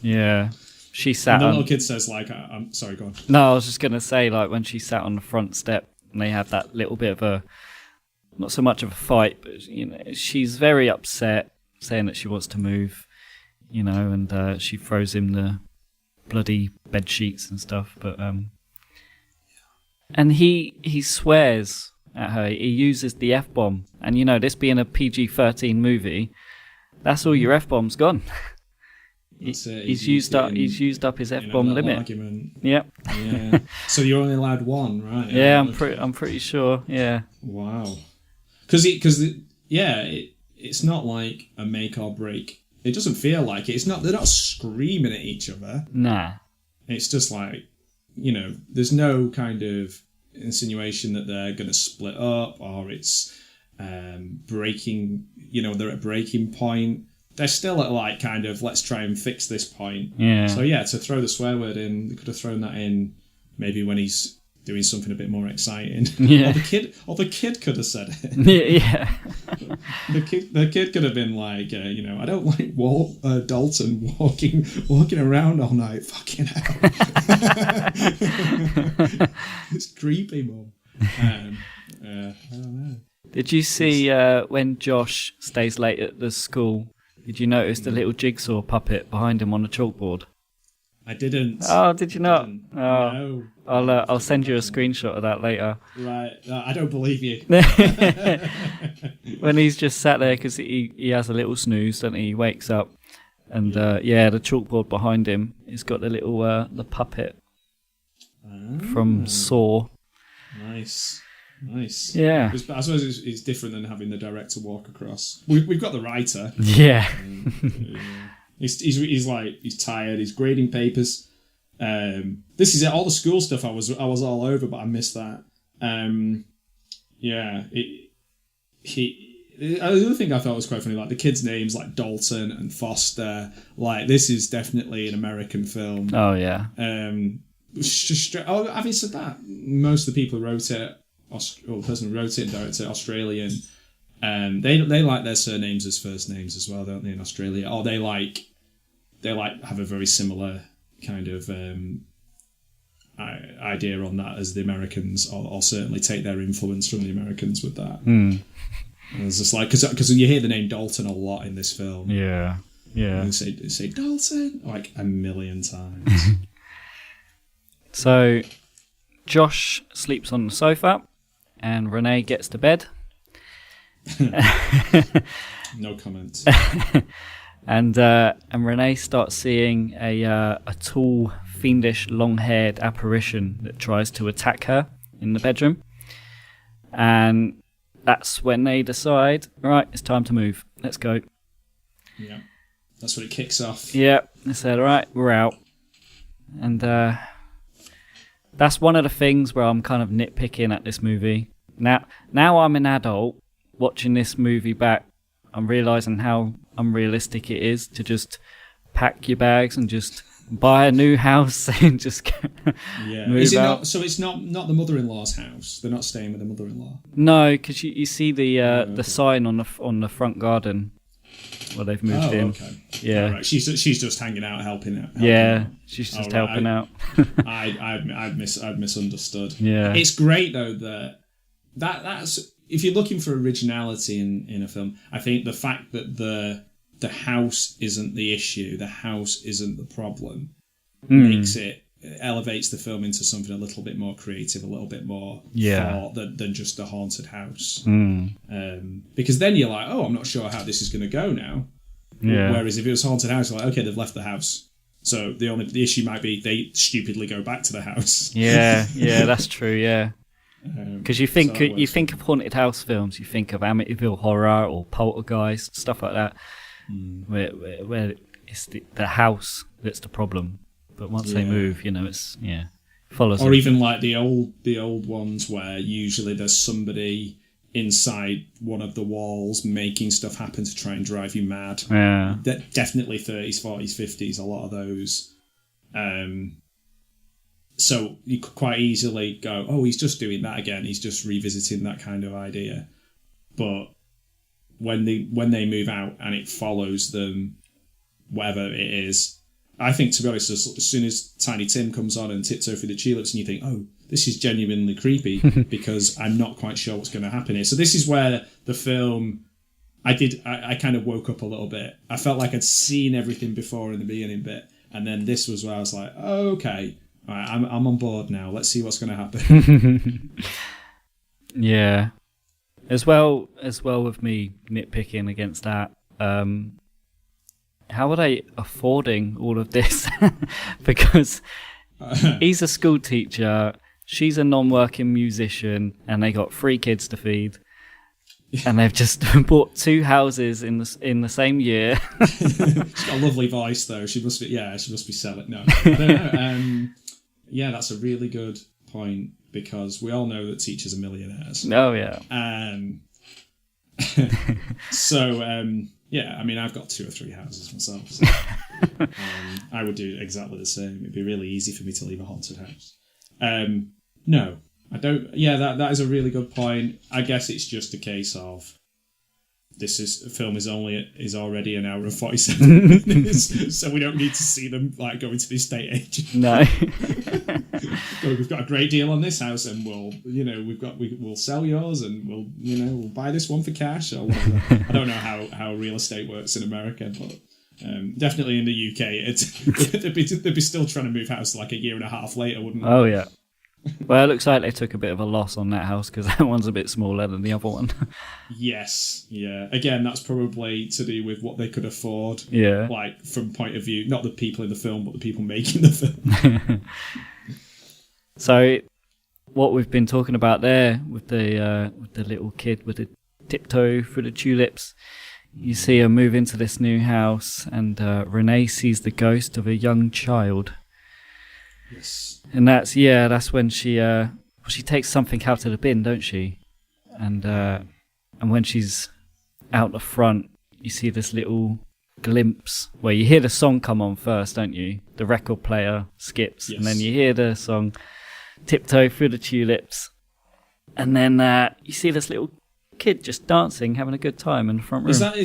Yeah. She sat And the on... little kid says, like, I'm sorry, go on. No, I was just going to say, like, when she sat on the front step and they have that little bit of a... Not so much of a fight, but, you know, she's very upset, saying that she wants to move, you know, and she throws him the bloody bed sheets and stuff, but... And he swears at her. He uses the F-bomb. And, you know, this being a PG-13 movie, that's all your F-bomb's gone. That's it. He's used up his F-bomb limit. Argument. Yep. Yeah. So you're only allowed one, right? Yeah, I'm pretty sure. Yeah. Wow. Because it's not like a make or break. It doesn't feel like it. They're not screaming at each other. Nah. It's just like, you know, there's no kind of insinuation that they're going to split up or it's breaking, you know, they're at breaking point. They're still at like kind of, let's try and fix this point. Yeah. So yeah, to throw the swear word in, they could have thrown that in maybe when he's doing something a bit more exciting. Yeah. Or the kid could have said it. Yeah. The kid could have been like, you know, I don't like Dalton walking around all night. Fucking hell. It's creepy, Mum. I don't know. Did you see when Josh stays late at the school? Did you notice the little jigsaw puppet behind him on the chalkboard? I didn't. Oh, did you not? No. I'll send you a screenshot of that later. Right. I don't believe you. When he's just sat there because he has a little snooze, doesn't he? He wakes up, and the chalkboard behind him has got the little the puppet from Saw. Nice. Yeah. I suppose it's different than having the director walk across. We've got the writer. Yeah. He's tired. He's grading papers. This is it. All the school stuff I was all over, but I missed that. The other thing I thought was quite funny, like the kids' names, like Dalton and Foster. Like this is definitely an American film. Oh yeah. Having said that, most of the people who wrote it, the person who wrote it and directed it, Australian. They like their surnames as first names as well, don't they? In Australia, or they have a very similar kind of idea on that as the Americans, or certainly take their influence from the Americans with that. And it's just like because you hear the name Dalton a lot in this film. Yeah. And they say Dalton like a million times. So Josh sleeps on the sofa, and Renee gets to bed. No comment. And Renee starts seeing a tall, fiendish, long-haired apparition that tries to attack her in the bedroom. And that's when they decide, right, it's time to move. Let's go. Yeah, that's what it kicks off. Yeah, they said, all right, we're out. And that's one of the things where I'm kind of nitpicking at this movie. Now I'm an adult watching this movie back. I'm realising how unrealistic it is to just pack your bags and just buy a new house and just move out. So it's not the mother-in-law's house. They're not staying with the mother-in-law. No, because you see the sign on the front garden where they've moved in. Okay. Yeah, right. She's just hanging out, helping out. She's just helping out. I've misunderstood. Yeah, it's great though that's. If you're looking for originality in a film, I think the fact that the house isn't the issue, the house isn't the problem, elevates the film into something a little bit more creative, a little bit more thought than just a haunted house. Because then you're like, oh, I'm not sure how this is going to go now. Yeah. Whereas if it was haunted house, you're like, okay, they've left the house. So the issue might be they stupidly go back to the house. Yeah, that's true. Yeah. Because you think of haunted house films, you think of Amityville Horror or Poltergeist, stuff like that, where it's the house that's the problem. But once they move, it's follows. Or even like the old ones where usually there's somebody inside one of the walls making stuff happen to try and drive you mad. Yeah, definitely 30s, 40s, 50s. A lot of those. So you could quite easily go, oh, he's just doing that again. He's just revisiting that kind of idea. But when they move out and it follows them, whatever it is, I think, to be honest, as soon as Tiny Tim comes on and Tiptoe Through the Tulips, and you think, oh, this is genuinely creepy because I'm not quite sure what's going to happen here. So this is where the film, I kind of woke up a little bit. I felt like I'd seen everything before in the beginning bit, and then this was where I was like, oh, okay, all right, I'm on board now. Let's see what's going to happen. Yeah. As well with me nitpicking against that, how are they affording all of this? Because he's a school teacher, she's a non-working musician, and they got 3 kids to feed. And they've just bought 2 houses in the same year. She's got a lovely voice, though. She must be selling. No, I don't know. Yeah, that's a really good point, because we all know that teachers are millionaires. Oh yeah. Yeah, I mean, I've got 2 or 3 houses myself. So, I would do exactly the same. It'd be really easy for me to leave a haunted house. No, I don't. Yeah, that is a really good point. I guess it's just a case of film is already an hour and 47 minutes, so we don't need to see them like going to the estate agent. No. We've got a great deal on this house, and we'll sell yours, and we'll buy this one for cash or whatever. I don't know how real estate works in America, but definitely in the UK, they'd be still trying to move house like a year and a half later, wouldn't they? Oh yeah. Well, it looks like they took a bit of a loss on that house because that one's a bit smaller than the other one. Yes, yeah. Again, that's probably to do with what they could afford. Yeah. Like, from point of view, not the people in the film, but the people making the film. So, what we've been talking about there with the little kid with the tiptoe through the tulips, you see her move into this new house, and Renee sees the ghost of a young child. Yes. And that's when she takes something out of the bin, don't she? And when she's out the front, you see this little glimpse where you hear the song come on first, don't you? The record player skips, yes. And then you hear the song Tiptoe Through the Tulips, and then you see this little kid just dancing, having a good time in the front room. Is that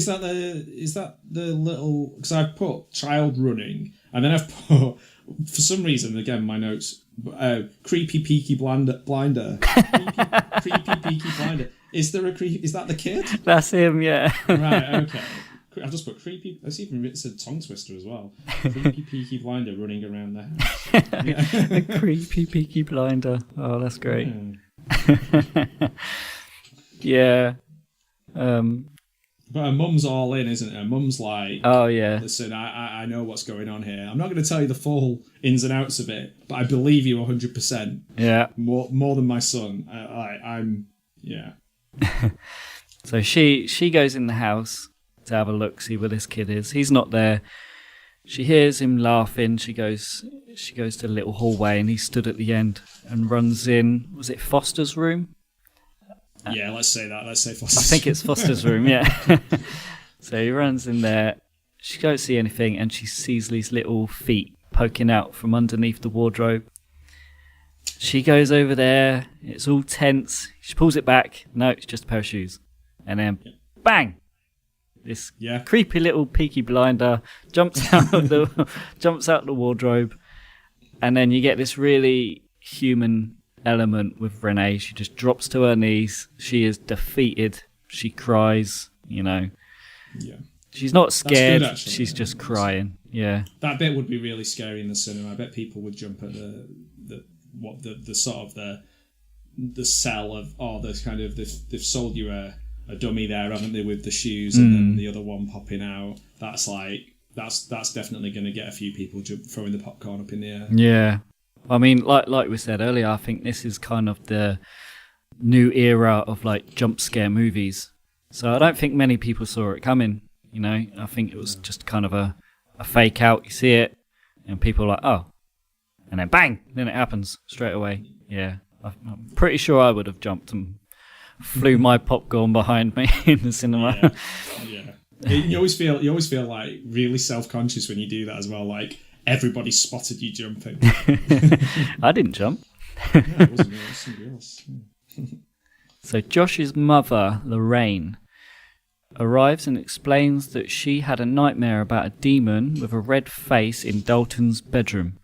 the little? Because I've put child running, and then I've put, for some reason, again, my notes, creepy peaky blinder. creepy peaky blinder. Is that the kid? That's him, yeah. Right, okay. I've just put creepy. It's a tongue twister as well. Creepy peaky blinder running around the house. Yeah. A creepy peaky blinder. Oh, that's great. Yeah. But her mum's all in, isn't her? Mum's like, oh yeah, listen, I know what's going on here. I'm not going to tell you the full ins and outs of it, but I believe you 100%. Yeah, more than my son. I'm yeah. So she goes in the house to have a look, see where this kid is. He's not there. She hears him laughing. She goes to the little hallway, and he stood at the end and runs in. Was it Foster's room? Yeah, let's say that. Let's say Foster's. I think it's Foster's room, yeah. So he runs in there. She don't see anything, and she sees these little feet poking out from underneath the wardrobe. She goes over there. It's all tense. She pulls it back. No, it's just a pair of shoes. And then, bang! This creepy little peaky blinder jumps out the wardrobe, and then you get this really human element with Renee. She just drops to her knees. She is defeated. She cries. Yeah. She's not scared. Good, she's just crying. Yeah. That bit would be really scary in the cinema. I bet people would jump at the sort of the sell of, oh, there's kind of they've sold you a dummy there, haven't they, with the shoes, and then the other one popping out. That's definitely going to get a few people throwing the popcorn up in the air. Yeah. I mean, like we said earlier, I think this is kind of the new era of like jump scare movies. So I don't think many people saw it coming. I think it was just kind of a fake out. You see it, and people are like, oh, and then bang, then it happens straight away. Yeah, I'm pretty sure I would have jumped and flew my popcorn behind me in the cinema. Yeah. You always feel like really self-conscious when you do that as well. Like, everybody spotted you jumping. I didn't jump. No, it wasn't me, it was somebody else. So Josh's mother, Lorraine, arrives and explains that she had a nightmare about a demon with a red face in Dalton's bedroom.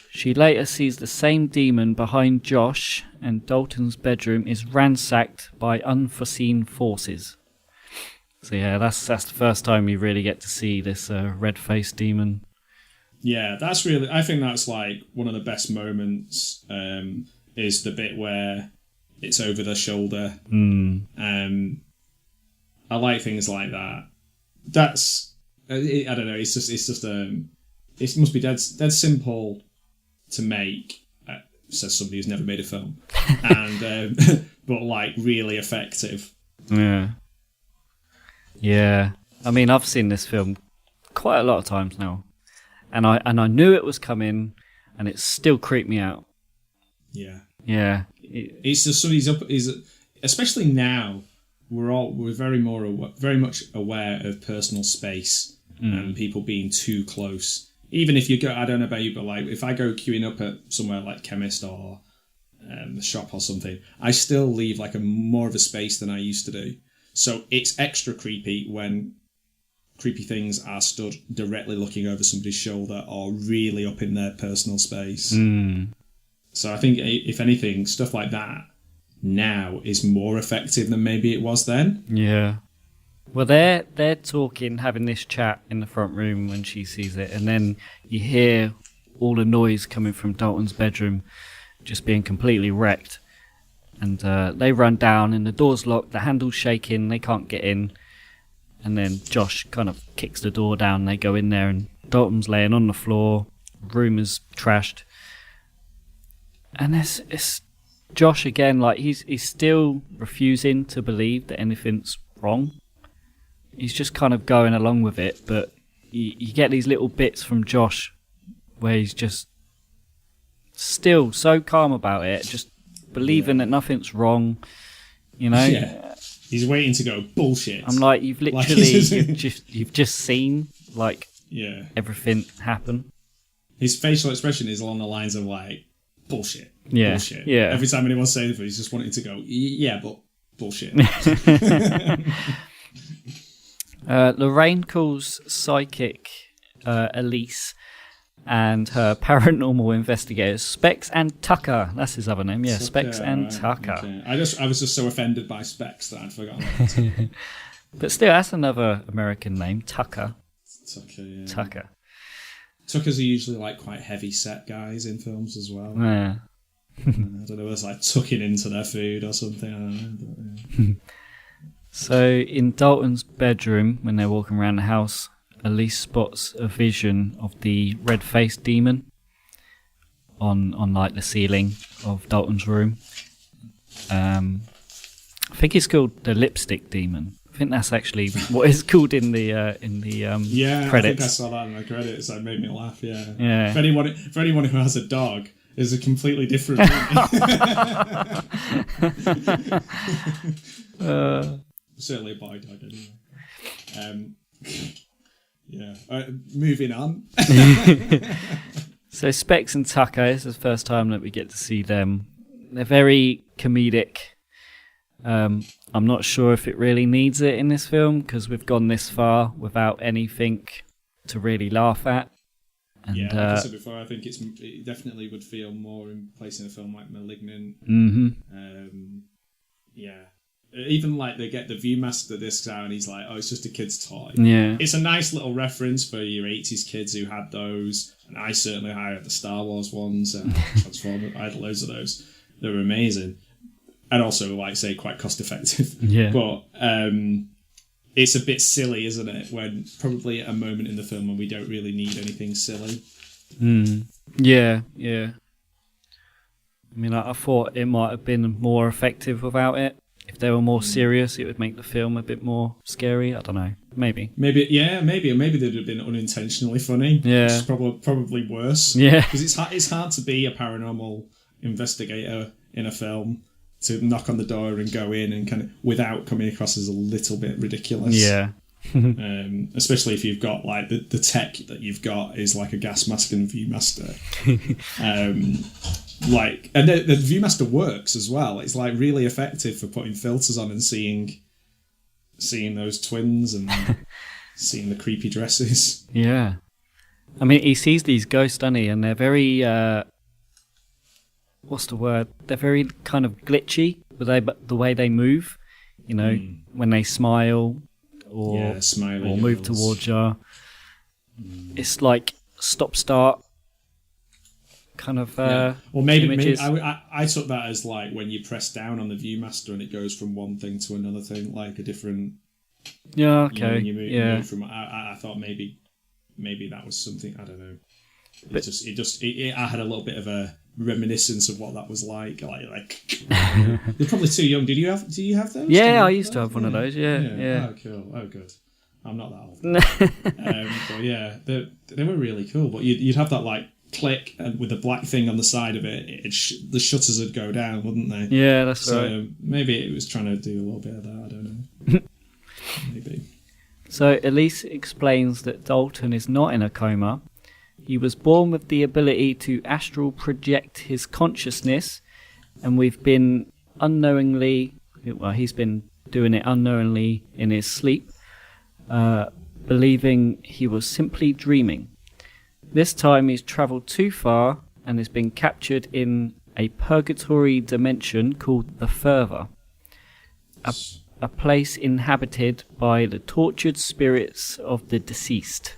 She later sees the same demon behind Josh, and Dalton's bedroom is ransacked by unforeseen forces. So yeah, that's the first time you really get to see this red-faced demon. Yeah, that's really... I think that's like one of the best moments, is the bit where it's over their shoulder. I like things like that. That's... I don't know, it must be dead simple to make, says somebody who's never made a film, and but like really effective. Yeah. I mean, I've seen this film quite a lot of times now, and I knew it was coming, and it still creeped me out. Yeah. It's just somebody's up. Especially now, we're very much aware of personal space and people being too close. Even if you go, I don't know about you, but like if I go queuing up at somewhere like Chemist or the shop or something, I still leave like more of a space than I used to do. So it's extra creepy when creepy things are stood directly looking over somebody's shoulder or really up in their personal space. So I think, if anything, stuff like that now is more effective than maybe it was then. Yeah. Well, they're talking, having this chat in the front room when she sees it, and then you hear all the noise coming from Dalton's bedroom just being completely wrecked. And they run down, and the door's locked, the handle's shaking, they can't get in. And then Josh kind of kicks the door down, they go in there, and Dalton's laying on the floor, room is trashed. And it's Josh again, like he's still refusing to believe that anything's wrong. He's just kind of going along with it, but you get these little bits from Josh where he's just still so calm about it, just believing that nothing's wrong, you know. Yeah. He's waiting to go bullshit. I'm like, you've literally you've just seen like everything happen. His facial expression is along the lines of like bullshit. Bullshit. Yeah. Every time anyone says anything, he's just wanting to go, yeah, but bullshit. Lorraine calls psychic Elise and her paranormal investigators Specs and Tucker. That's his other name, yeah. Specs and Tucker. Okay. I was just so offended by Specs that I'd forgotten that. But still, that's another American name, Tucker. Tucker, yeah. Tucker. Tuckers are usually like quite heavy set guys in films as well. Yeah. I don't know, it's like tucking into their food or something. I don't know. But, yeah. So in Dalton's bedroom, when they're walking around the house, Elise spots a vision of the red-faced demon on like the ceiling of Dalton's room. I think it's called the lipstick demon. I think that's actually what it's called in the yeah, credits. I think I saw that in the credits. That made me laugh. Yeah. Yeah. For anyone who has a dog, is a completely different. Certainly a boy dog, anyway. Yeah. Moving on. So Specs and Tucker, this is the first time that we get to see them. They're very comedic. I'm not sure if it really needs it in this film because we've gone this far without anything to really laugh at. And, yeah, like I said before, I think it definitely would feel more in place in a film like *Malignant*. Mm-hmm. Yeah. Even like they get the Viewmaster discs out and he's like, oh, it's just a kid's toy. Yeah. It's a nice little reference for your 80s kids who had those. And I certainly had the Star Wars ones and Transformers. I had loads of those. They were amazing. And also, like say, quite cost effective. Yeah. But it's a bit silly, isn't it? When probably at a moment in the film when we don't really need anything silly. Yeah. I mean, I thought it might have been more effective without it. If they were more serious, it would make the film a bit more scary. I don't know. Maybe. Maybe they'd have been unintentionally funny. Yeah. Which is probably worse. Yeah. Because it's hard to be a paranormal investigator in a film, to knock on the door and go in and kind of without coming across as a little bit ridiculous. Yeah. Especially if you've got like the tech that you've got is like a gas mask and Viewmaster. And the Viewmaster works as well. It's like really effective for putting filters on and seeing those twins and seeing the creepy dresses. Yeah. I mean, he sees these ghosts, doesn't he? And they're very, what's the word? They're very kind of glitchy, but the way they move, you know, when they smile or move towards you. It's like stop-start kind of Well, maybe images. I took that as like when you press down on the Viewmaster and it goes from one thing to another thing, like a different... Yeah, okay. You move from, I thought maybe that was something, I don't know. I had a little bit of a reminiscence of what that was like. You're probably too young. Do you have those? Yeah, I used to have one of those. Yeah. Oh, cool. Oh, good. I'm not that old. But yeah, they were really cool. But you'd have that like click and with the black thing on the side of it, the shutters would go down, wouldn't they? Yeah, that's right. So maybe it was trying to do a little bit of that. I don't know. Maybe. So Elise explains that Dalton is not in a coma. He was born with the ability to astral project his consciousness, and he's been doing it unknowingly in his sleep, believing he was simply dreaming. This time he's travelled too far and has been captured in a purgatory dimension called the Further, a place inhabited by the tortured spirits of the deceased.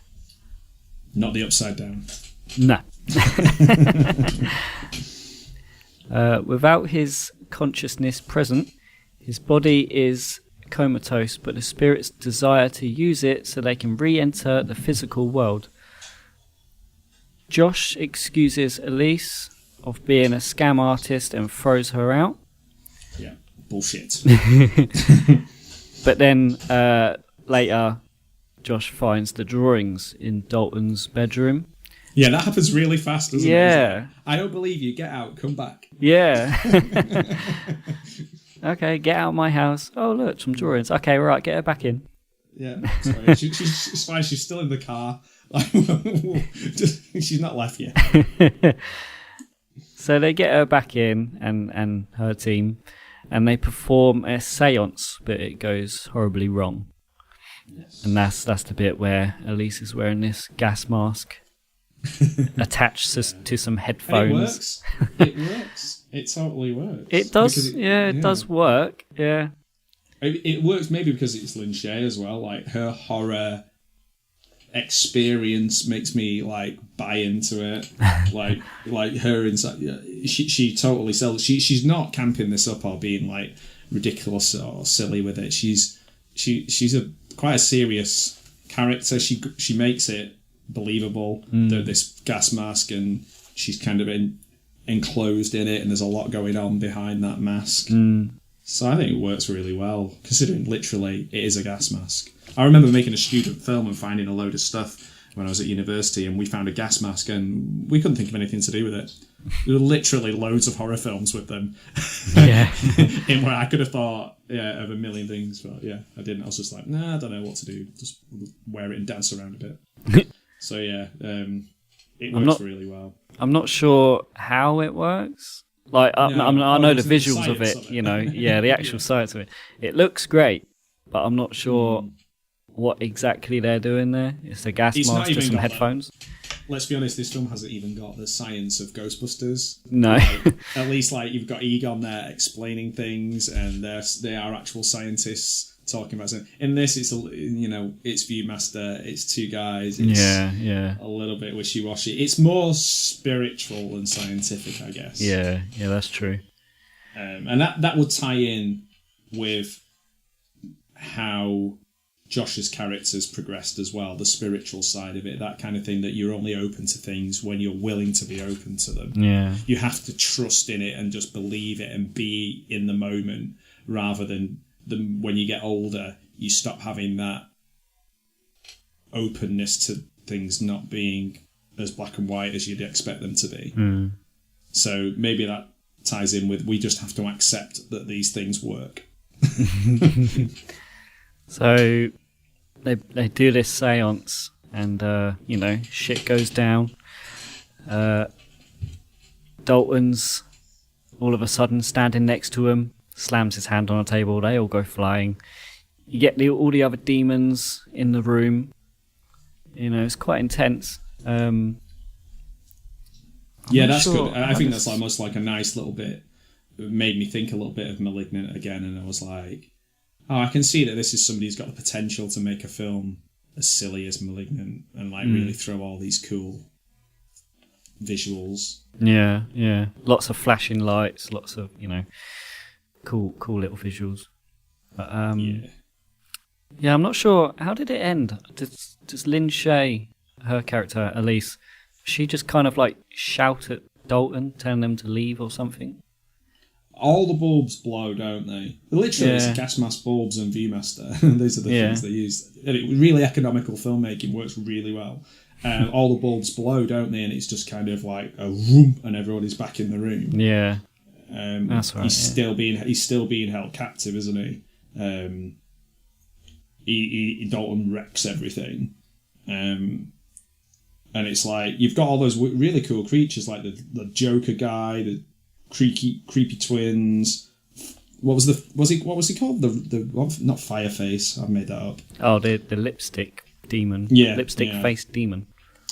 Not the Upside Down. No. Without his consciousness present, his body is comatose, but the spirits desire to use it so they can re-enter the physical world. Josh excuses Elise of being a scam artist and throws her out. Yeah, bullshit. But then later, Josh finds the drawings in Dalton's bedroom. Yeah, that happens really fast, doesn't it? Yeah. I don't believe you. Get out. Come back. Yeah. Okay, get out of my house. Oh, look, some drawings. Okay, right, get her back in. Yeah, sorry. She's fine. She's still in the car. She's not left yet. So they get her back in and her team, and they perform a seance, but it goes horribly wrong. Yes. And that's the bit where Elise is wearing this gas mask attached to some headphones. And it works. It totally works. It does. It does work. Yeah. It works maybe because it's Lin Shaye as well. Like her horror experience makes me like buy into it. like her inside. She totally sells. She's not camping this up or being like ridiculous or silly with it. She's quite a serious character. She makes it believable that this gas mask, and she's kind of enclosed in it, and there's a lot going on behind that mask. So I think it works really well, considering literally it is a gas mask. I remember making a student film and finding a load of stuff when I was at university, and we found a gas mask and we couldn't think of anything to do with it. There were literally loads of horror films with them. Yeah. In where I could have thought of a million things, but yeah, I didn't. I was just like, nah, I don't know what to do. Just wear it and dance around a bit. So yeah, it works really well. I'm not sure how it works. Like I know the visuals of it, you know. Yeah, the actual science of it. It looks great, but I'm not sure what exactly they're doing there. It's a gas mask to some headphones. Let's be honest, this film hasn't even got the science of Ghostbusters. No. At least like you've got Egon there explaining things, and they are actual scientists talking about something. In this, it's it's Viewmaster, it's two guys. It's a little bit wishy-washy. It's more spiritual than scientific, I guess. Yeah, that's true. And that would tie in with how Josh's character's progressed as well, the spiritual side of it, that kind of thing, that you're only open to things when you're willing to be open to them. Yeah. You have to trust in it and just believe it and be in the moment, rather than when you get older, you stop having that openness to things not being as black and white as you'd expect them to be. So maybe that ties in with, we just have to accept that these things work. So they do this seance, and shit goes down. Dalton's all of a sudden standing next to him, slams his hand on a table. They all go flying. You get all the other demons in the room. It's quite intense. That's good. I think that's almost like a nice little bit. It made me think a little bit of Malignant again, and I was like, oh, I can see that this is somebody who's got the potential to make a film as silly as Malignant and really throw all these cool visuals. Yeah. Lots of flashing lights, lots of, cool little visuals. But, yeah, I'm not sure. How did it end? Does Lynn Shay, her character, Elise, she just kind of like shout at Dalton, telling them to leave or something? All the bulbs blow, don't they? Literally, it's gas mask, bulbs, and Viewmaster. Those are the things they use. And really economical filmmaking works really well. All the bulbs blow, don't they? And it's just kind of like a whoom, and everybody's back in the room. Yeah, that's right. He's still being held captive, isn't he? Dalton wrecks everything, and it's like you've got all those really cool creatures like the Joker guy, the creepy twins. What was he called? Not Fireface. I've made that up. Oh, the lipstick demon. Yeah, lipstick face demon.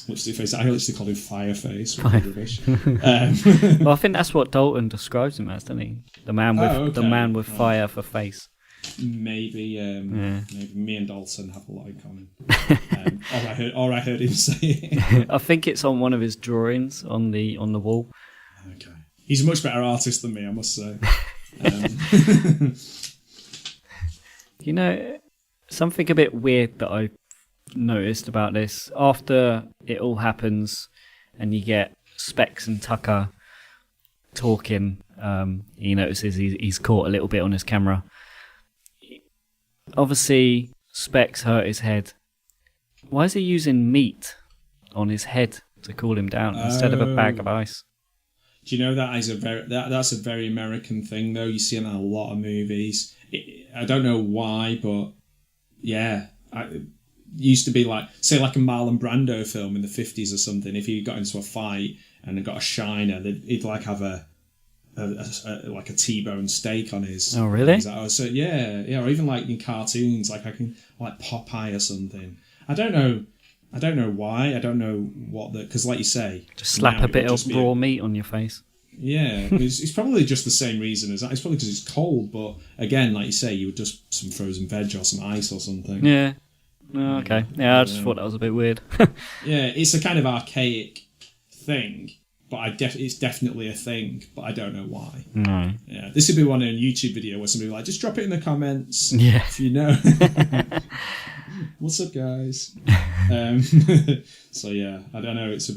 Lipstick face. I literally called him Fireface. Well, I think that's what Dalton describes him as, doesn't he? The man with fire for face. Maybe me and Dalton have a lot in common. Or I heard him say it. I think it's on one of his drawings on the wall. Okay, he's a much better artist than me, I must say. Something a bit weird that I noticed about this, after it all happens and you get Specs and Tucker talking, he notices he's caught a little bit on his camera. Obviously, Specs hurt his head. Why is he using meat on his head to cool him down instead of a bag of ice? Do you know that's a very American thing, though? You see it in a lot of movies. I don't know why, but yeah, it used to be like, say, like a Marlon Brando film in the 50s or something. If he got into a fight and got a shiner, he'd like have a T-bone steak on his. Oh, really? So yeah, or even like in cartoons, like Popeye or something. I don't know why. I don't know what because like you say, just slap a bit of raw meat on your face. Yeah, it's probably just the same reason as that. It's probably because it's cold, but again, like you say, you would just some frozen veg or some ice or something. Yeah. Oh, okay. Yeah, I just thought that was a bit weird. Yeah, it's a kind of archaic thing. But it's definitely a thing, but I don't know why. No. Yeah, this would be one in a YouTube video where somebody would like, just drop it in the comments if you know. What's up, guys? So yeah, I don't know. It's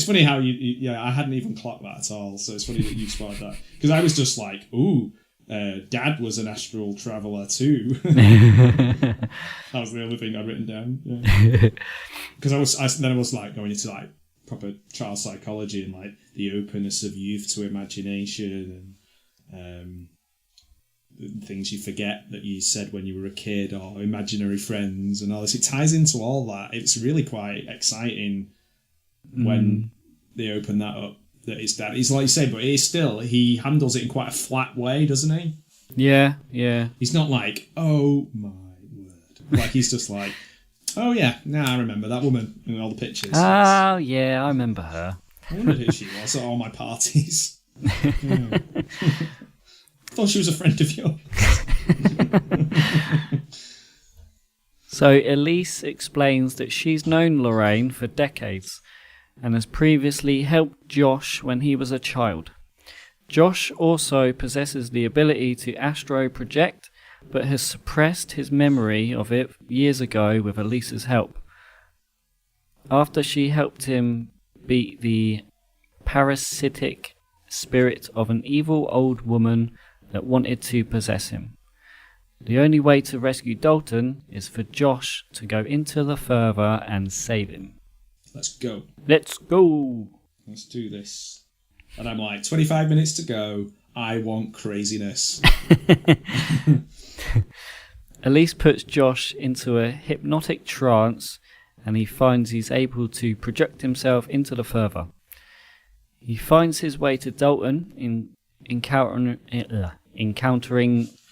funny how I hadn't even clocked that at all. So it's funny that you spotted that because I was just like, ooh, Dad was an astral traveller too. That was the only thing I'd written down. Because I was like going into like proper child psychology and like the openness of youth to imagination and things you forget that you said when you were a kid or imaginary friends and all this. It ties into all that. It's really quite exciting when they open that up. That it's that. It's like you say, but he handles it in quite a flat way, doesn't he? Yeah. He's not like, oh my word. Like he's just like, oh yeah, I remember that woman in all the pictures. Oh yeah, I remember her. I wondered who she was at all my parties. Yeah. Thought she was a friend of yours. So Elise explains that she's known Lorraine for decades and has previously helped Josh when he was a child. Josh also possesses the ability to astro project, but has suppressed his memory of it years ago with Elise's help. After she helped him beat the parasitic spirit of an evil old woman that wanted to possess him. The only way to rescue Dalton is for Josh to go into the fervor and save him. Let's go. Let's go. Let's do this. And I'm like, 25 minutes to go. I want craziness. Elise puts Josh into a hypnotic trance, and he finds he's able to project himself into the further. He finds his way to Dalton, encountering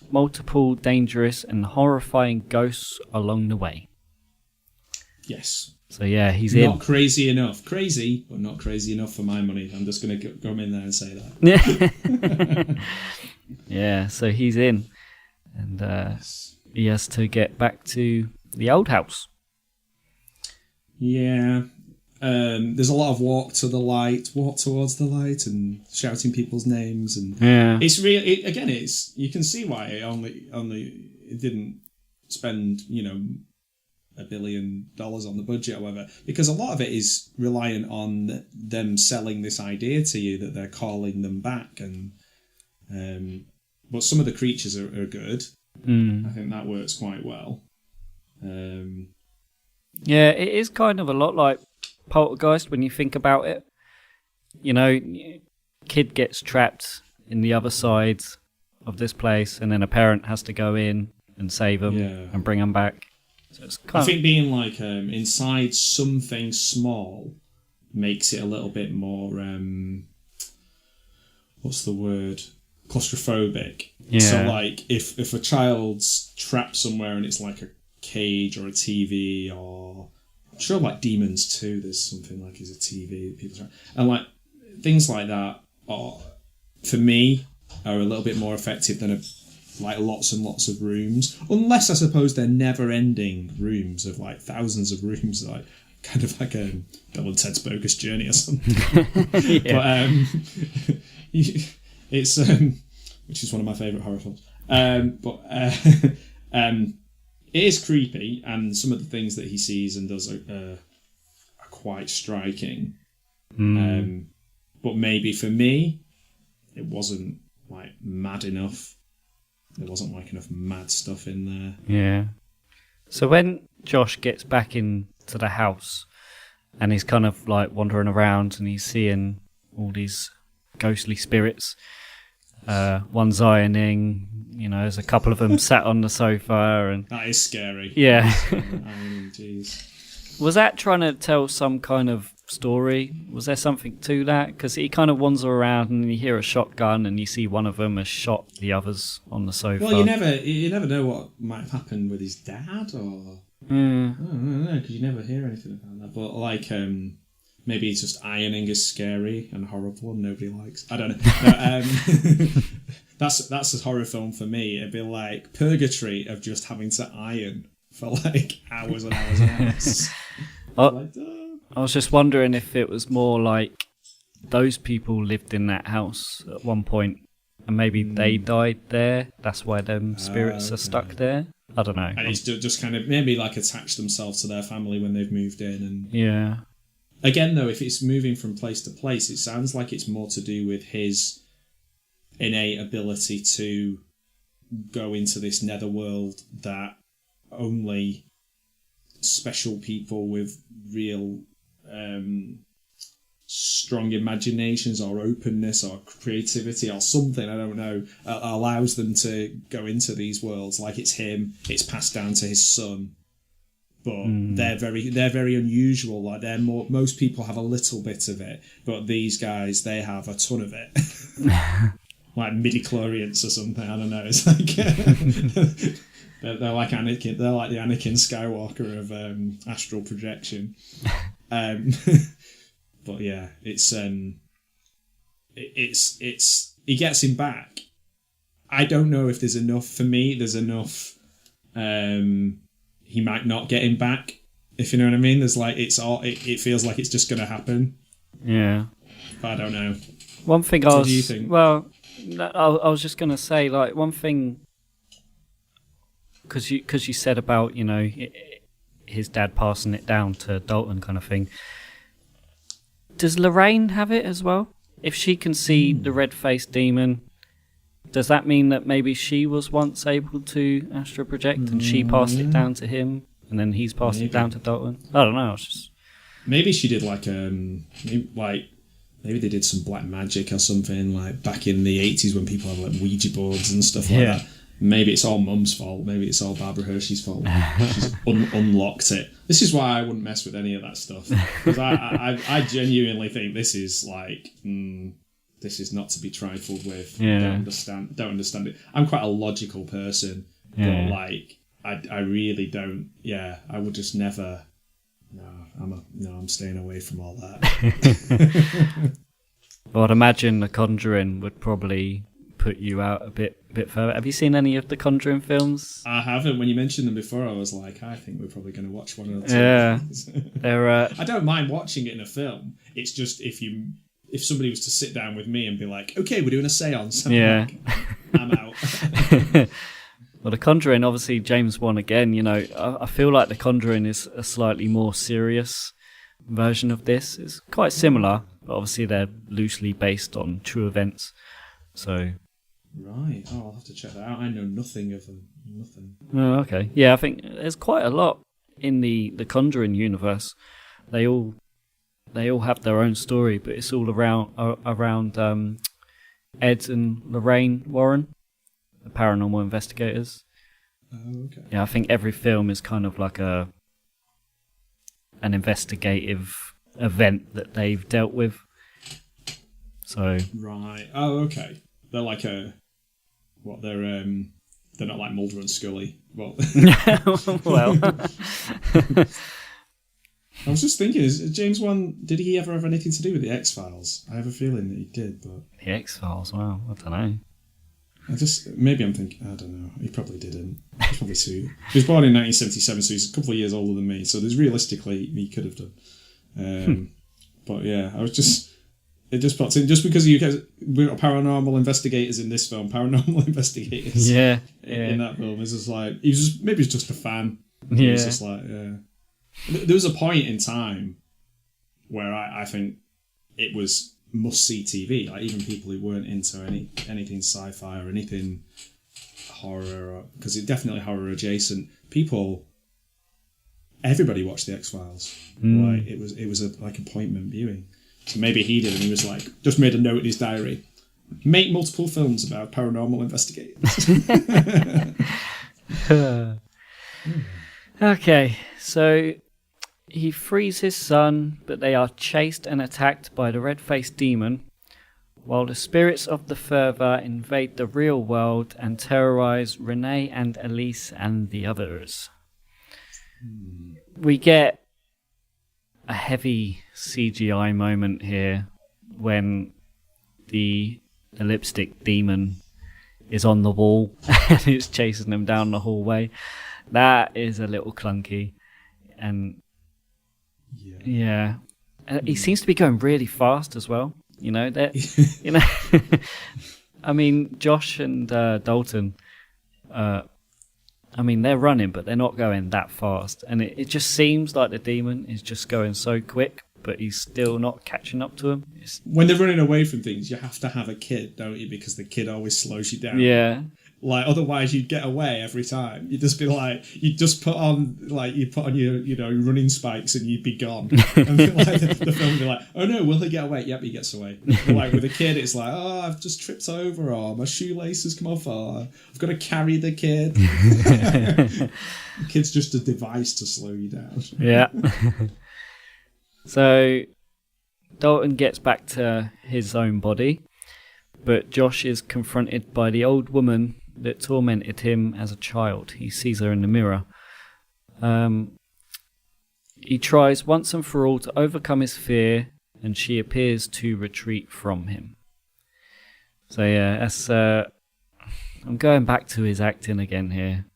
multiple dangerous and horrifying ghosts along the way. Yes. So yeah, he's not crazy enough. Crazy, but not crazy enough for my money. I'm just going to go in there and say that. Yeah, so he's in. And he has to get back to the old house. Yeah. There's a lot of walk towards the light, and shouting people's names, and it's really it's you can see why it didn't spend $1 billion on the budget or whatever, because a lot of it is reliant on them selling this idea to you that they're calling them back, and but some of the creatures are good. I think that works quite well. Yeah, it is kind of a lot like Poltergeist when you think about it. Kid gets trapped in the other side of this place, and then a parent has to go in and save them and bring them back. So it's I think being like inside something small makes it a little bit more what's the word? Claustrophobic. Yeah. So like if a child's trapped somewhere and it's like a cage or a TV, or I'm sure like Demons too, there's something like is a TV that people try, and like things like that are, for me, are a little bit more effective than like lots and lots of rooms, unless I suppose they're never-ending rooms of like thousands of rooms, like kind of like a Bill and Ted's Bogus Journey or something. But it's which is one of my favourite horror films. It is creepy, and some of the things that he sees and does are quite striking. But maybe for me, it wasn't like mad enough. There wasn't like enough mad stuff in there. Yeah. So when Josh gets back into the house, and he's kind of like wandering around, and he's seeing all these ghostly spirits. One's ironing, there's a couple of them sat on the sofa, and that is scary. Yeah. Ironing, jeez. Was that trying to tell some kind of story? Was there something to that? Because he kind of wanders around, and you hear a shotgun, and you see one of them has shot the others on the sofa. Well, you never know what might have happened with his dad, or I don't know, because you never hear anything about that. But like, maybe it's just ironing is scary and horrible and nobody likes. I don't know. No, that's a horror film for me. It'd be like purgatory of just having to iron for like hours and hours and hours. I was just wondering if it was more like those people lived in that house at one point, and maybe they died there. That's why them spirits are stuck there. I don't know. And it's just kind of maybe like attach themselves to their family when they've moved in. And yeah. Again, though, if it's moving from place to place, it sounds like it's more to do with his innate ability to go into this netherworld that only special people with real strong imaginations or openness or creativity or something, I don't know, allows them to go into these worlds. Like it's him, it's passed down to his son. But they're very unusual. Like most people have a little bit of it, but these guys, they have a ton of it. Like midi-chlorians or something. I don't know. It's like they're like Anakin. They're like the Anakin Skywalker of astral projection. But yeah, it's he gets him back. I don't know if there's enough. For me, there's enough. He might not get him back, if you know what I mean. There's like it feels like it's just going to happen. Yeah, but I don't know. One thing what do you think? Well, I was just going to say, like, one thing, because you said about his dad passing it down to Dalton kind of thing. Does Lorraine have it as well? If she can see the red-faced demon, does that mean that maybe she was once able to astral project and she passed it down to him, and then he's passed it down to Dalton? I don't know. It's just... Maybe she did maybe they did some black magic or something, like back in the 80s when people had like Ouija boards and stuff like that. maybe it's all Mum's fault. Maybe it's all Barbara Hershey's fault. She's unlocked it. This is why I wouldn't mess with any of that stuff. Because I genuinely think this is like, this is not to be trifled with. Yeah. Don't understand it. I'm quite a logical person, but like, I really don't. Yeah, I would just never. No, I'm staying away from all that. Well, I'd imagine The Conjuring would probably put you out a bit further. Have you seen any of the Conjuring films? I haven't. When you mentioned them before, I was like, I think we're probably going to watch one or two. Yeah, they're. I don't mind watching it in a film. It's just if somebody was to sit down with me and be like, okay, we're doing a seance. Yeah, I'm out. Well, The Conjuring, obviously James Wan again. You know, I feel like The Conjuring is a slightly more serious version of this. It's quite similar, but obviously they're loosely based on true events. So. Right. Oh, I'll have to check that out. I know nothing of them. Nothing. Oh, okay. Yeah, I think there's quite a lot in the Conjuring universe. They all have their own story, but it's all around Ed and Lorraine Warren, the paranormal investigators. Oh, okay. Yeah, I think every film is kind of like an investigative event that they've dealt with. So. Right. Oh, okay. They're like they're not like Mulder and Scully. Well, well. I was just thinking, is James Wan, did he ever have anything to do with the X-Files? I have a feeling that he did, but The X-Files, wow, I don't know. Maybe I'm thinking, I don't know. He probably didn't. He's probably too. He was born in 1977, so he's a couple of years older than me. So there's realistically he could have done. But yeah, it just pops in just because you guys, we've got paranormal investigators in this film. Paranormal investigators. Yeah. In that film, it's just like maybe he's just a fan. Yeah. It's just like There was a point in time where I think it was must-see TV. Like even people who weren't into anything sci-fi or anything horror, because it's definitely horror adjacent. Everybody watched the X-Files. Like it was like appointment viewing. So maybe he did, and he was like, just made a note in his diary: make multiple films about paranormal investigators. Okay, so he frees his son, but they are chased and attacked by the red-faced demon, while the spirits of the further invade the real world and terrorize Renee and Elise and the others. We get a heavy CGI moment here when the lipstick demon is on the wall and it's chasing them down the hallway. That is a little clunky, and yeah. He seems to be going really fast as well. You know that. You know, I mean, Josh and Dalton. I mean, they're running, but they're not going that fast, and it just seems like the demon is just going so quick, but he's still not catching up to him. When they're running away from things, you have to have a kid, don't you? Because the kid always slows you down. Yeah. Like otherwise, you'd get away every time. You'd just be like, you'd just put on your running spikes and you'd be gone. And like, the film would be like, oh no, will he get away? Yep, he gets away. But like with a kid, it's like, oh, I've just tripped over, or my shoelace has come off, or I've got to carry the kid. The kid's just a device to slow you down. Yeah. So Dalton gets back to his own body, but Josh is confronted by the old woman that tormented him as a child. He sees her in the mirror. He tries once and for all to overcome his fear, and she appears to retreat from him. So yeah, that's I'm going back to his acting again here.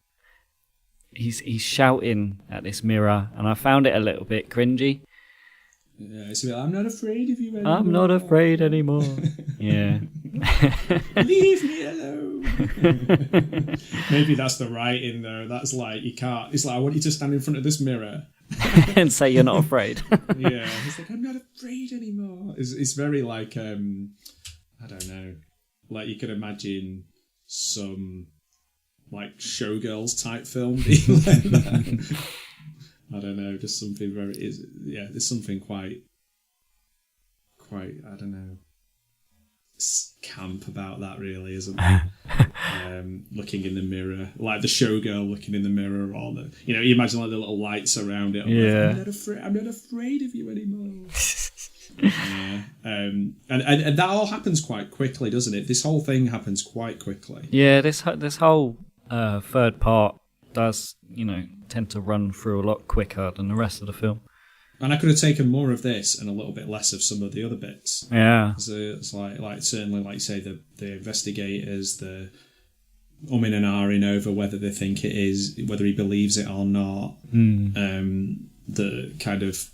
He's shouting at this mirror, and I found it a little bit cringy. Yeah, it's a bit like, I'm not afraid of you anymore. I'm not afraid anymore. Yeah. Leave me alone. Maybe that's the writing though. That's like, you can't. It's like, I want you to stand in front of this mirror and say you're not afraid. Yeah. It's like, I'm not afraid anymore. It's very like, I don't know. Like you could imagine some like Showgirls type film being like that. I don't know, just something very there's something quite I don't know, camp about that really, isn't there? looking in the mirror, like the showgirl looking in the mirror, or you imagine like the little lights around it. Yeah. I'm not afraid of you anymore. Yeah. And that all happens quite quickly, doesn't it? This whole thing happens quite quickly. Yeah, this whole third part does, tend to run through a lot quicker than the rest of the film. And I could have taken more of this and a little bit less of some of the other bits. Yeah. So it's like certainly, like you say, the investigators, the umming and ahhing over whether they think it is, whether he believes it or not. The kind of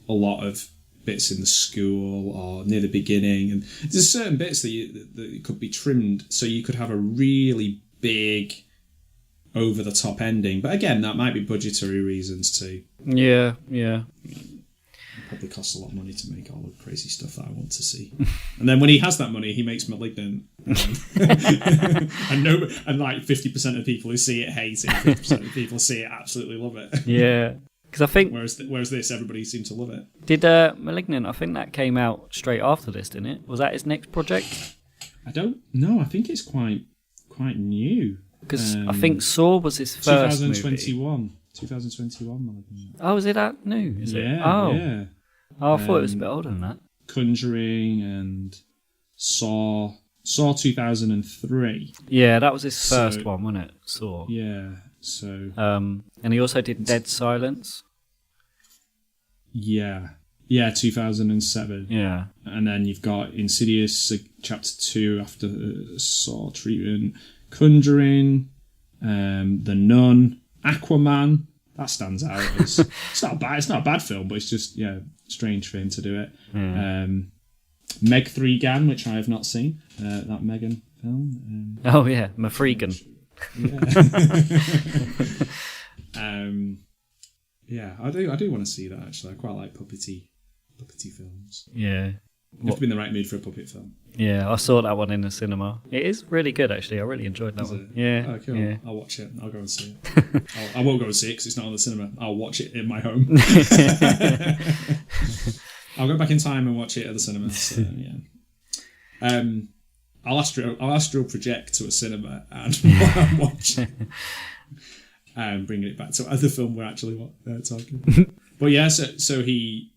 a lot of bits in the school or near the beginning, and there's certain bits that could be trimmed so you could have a really big, over the top ending. But again, that might be budgetary reasons too. Yeah. It probably costs a lot of money to make all the crazy stuff that I want to see. And then when he has that money, he makes Malignant. And like 50% of people who see it hate it, 50% of people who see it absolutely love it. Yeah. Because I think... Whereas this, everybody seemed to love it. Did Malignant, I think that came out straight after this, didn't it? Was that his next project? I don't know. I think it's quite new. Because I think Saw was his first 2021. movie. 2021, Malignant. Oh, is it that new? Is it? Oh. Yeah. Oh, I thought it was a bit older than that. Conjuring and Saw 2003. Yeah, that was his first one, wasn't it? Saw. Yeah. So. And he also did Dead Silence. Yeah, 2007. Yeah. And then you've got Insidious, Chapter 2 after Saw treatment, Conjuring, The Nun, Aquaman. That stands out. It's not bad. It's not a bad film, but it's just strange for him to do it. Meg 3 Gan, which I have not seen. That Megan film. Oh yeah, Mafregan. Yeah. I do want to see that actually. I quite like puppety films. Yeah. You have to be in the right mood for a puppet film. Yeah, I saw that one in the cinema. It is really good, actually. I really enjoyed that one. Yeah. Oh, cool. Yeah. I'll watch it. I'll go and see it. I won't go and see it because it's not on the cinema. I'll watch it in my home. I'll go back in time and watch it at the cinema. So, yeah. I'll astral project to a cinema and watch it. And bringing it back to the film we're actually talking. But yeah, so he.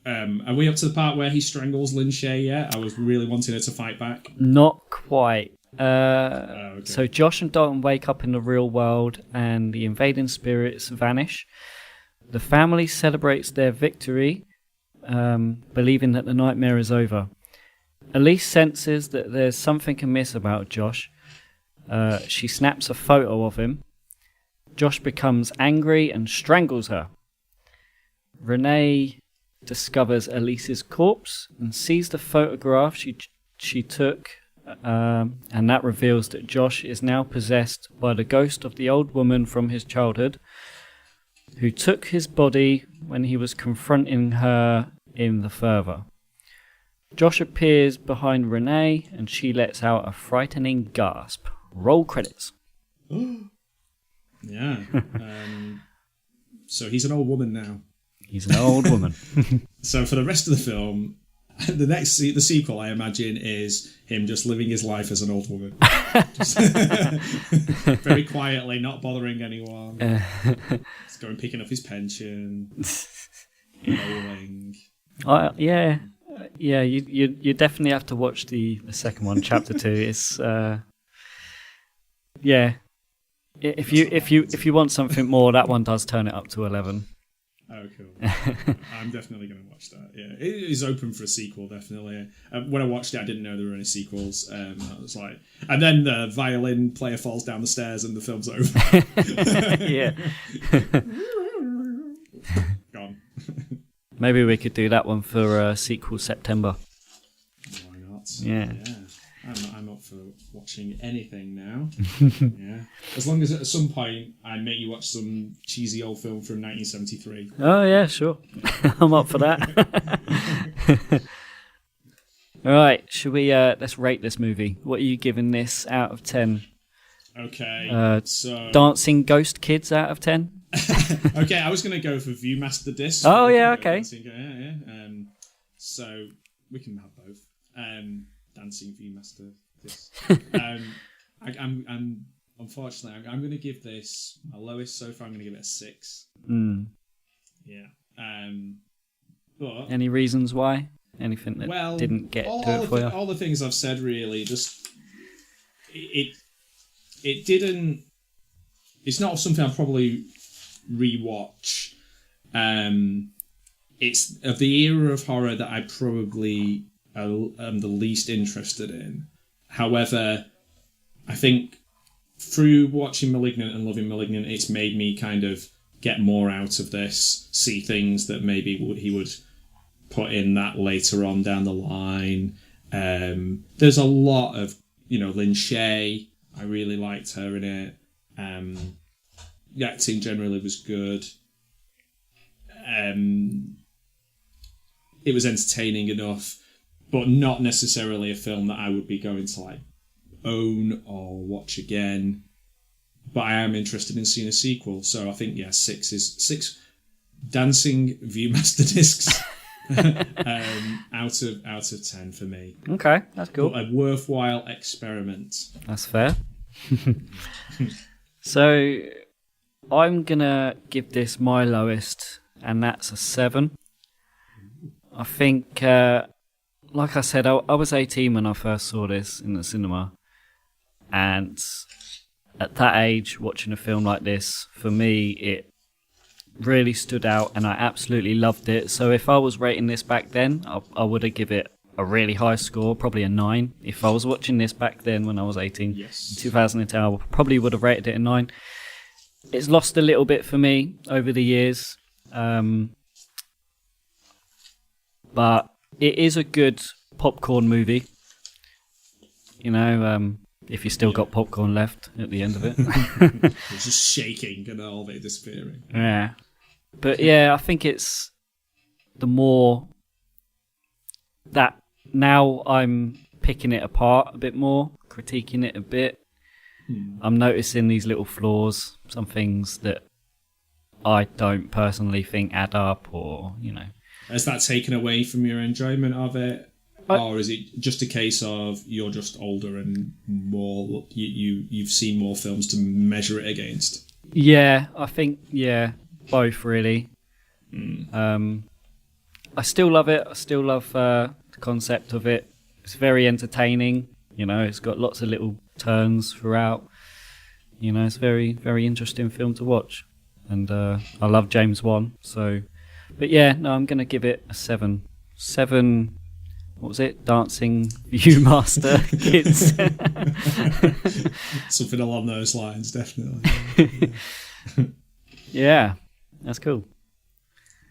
Are we up to the part where he strangles Lin Shaye yet? I was really wanting her to fight back. Not quite. Okay. So Josh and Dalton wake up in the real world and the invading spirits vanish. The family celebrates their victory, believing that the nightmare is over. Elise senses that there's something amiss about Josh. She snaps a photo of him. Josh becomes angry and strangles her. Renee discovers Elise's corpse and sees the photograph she took, and that reveals that Josh is now possessed by the ghost of the old woman from his childhood, who took his body when he was confronting her in the fervor. Josh appears behind Renee and she lets out a frightening gasp. Roll credits. Yeah. So he's an old woman now. He's an old woman. So for the rest of the film, the sequel, I imagine, is him just living his life as an old woman. Very quietly, not bothering anyone. Just going picking up his pension. Bowling. Yeah. You definitely have to watch the second one, Chapter 2. It's If you want something more, that one does turn it up to 11. Oh, cool. I'm definitely going to watch that. Yeah, it is open for a sequel, definitely. When I watched it, I didn't know there were any sequels. I was like, and then the violin player falls down the stairs and the film's over. Yeah. Gone. Maybe we could do that one for sequel September. Why not? Yeah. I'm up for watching anything now. Yeah. As long as at some point I make you watch some cheesy old film from 1973. Oh, yeah, sure. I'm up for that. All right, should we, let's rate this movie. What are you giving this out of 10? Okay, so... Dancing Ghost Kids out of 10? Okay, I was going to go for Viewmaster Disc. Oh, yeah, okay. Yeah. So, we can have both. Dancing Viewmaster Disc. I'm unfortunately I'm going to give this my lowest so far. I'm going to give it a 6. Yeah. But any reasons why? Anything that didn't get to it for you? All the things I've said really. Just it didn't. It's not something I'll probably rewatch. It's of the era of horror that I probably am the least interested in. However, I think through watching Malignant and loving Malignant, it's made me kind of get more out of this, see things that maybe he would put in that later on down the line. There's a lot of, Lynn Shay. I really liked her in it. The acting generally was good. It was entertaining enough, but not necessarily a film that I would be going to own or watch again. But I am interested in seeing a sequel, so I think 6 dancing Viewmaster discs out of 10 for me. Okay, that's cool. But a worthwhile experiment. That's fair. So I'm gonna give this my lowest, and that's a 7. I think, like I said, I was 18 when I first saw this in the cinema, and at that age, watching a film like this, for me, it really stood out, and I absolutely loved it. So if I was rating this back then, I would have given it a really high score, probably a 9. If I was watching this back then when I was 18, in 2010, I probably would have rated it a 9. It's lost a little bit for me over the years, but it is a good popcorn movie. If you still got popcorn left at the end of it. It's just shaking and all of it disappearing. Yeah. But yeah, I think it's the more that now I'm picking it apart a bit more, critiquing it a bit. I'm noticing these little flaws, some things that I don't personally think add up, or, Has that taken away from your enjoyment of it? Or is it just a case of you're just older and more you've seen more films to measure it against? Yeah, I think, both really. I still love it. I still love the concept of it. It's very entertaining. It's got lots of little turns throughout. It's a very, very interesting film to watch. And I love James Wan. So, but yeah, no, I'm going to give it a 7. 7... What was it? Dancing Viewmaster kids. Something along those lines, definitely. Yeah, that's cool.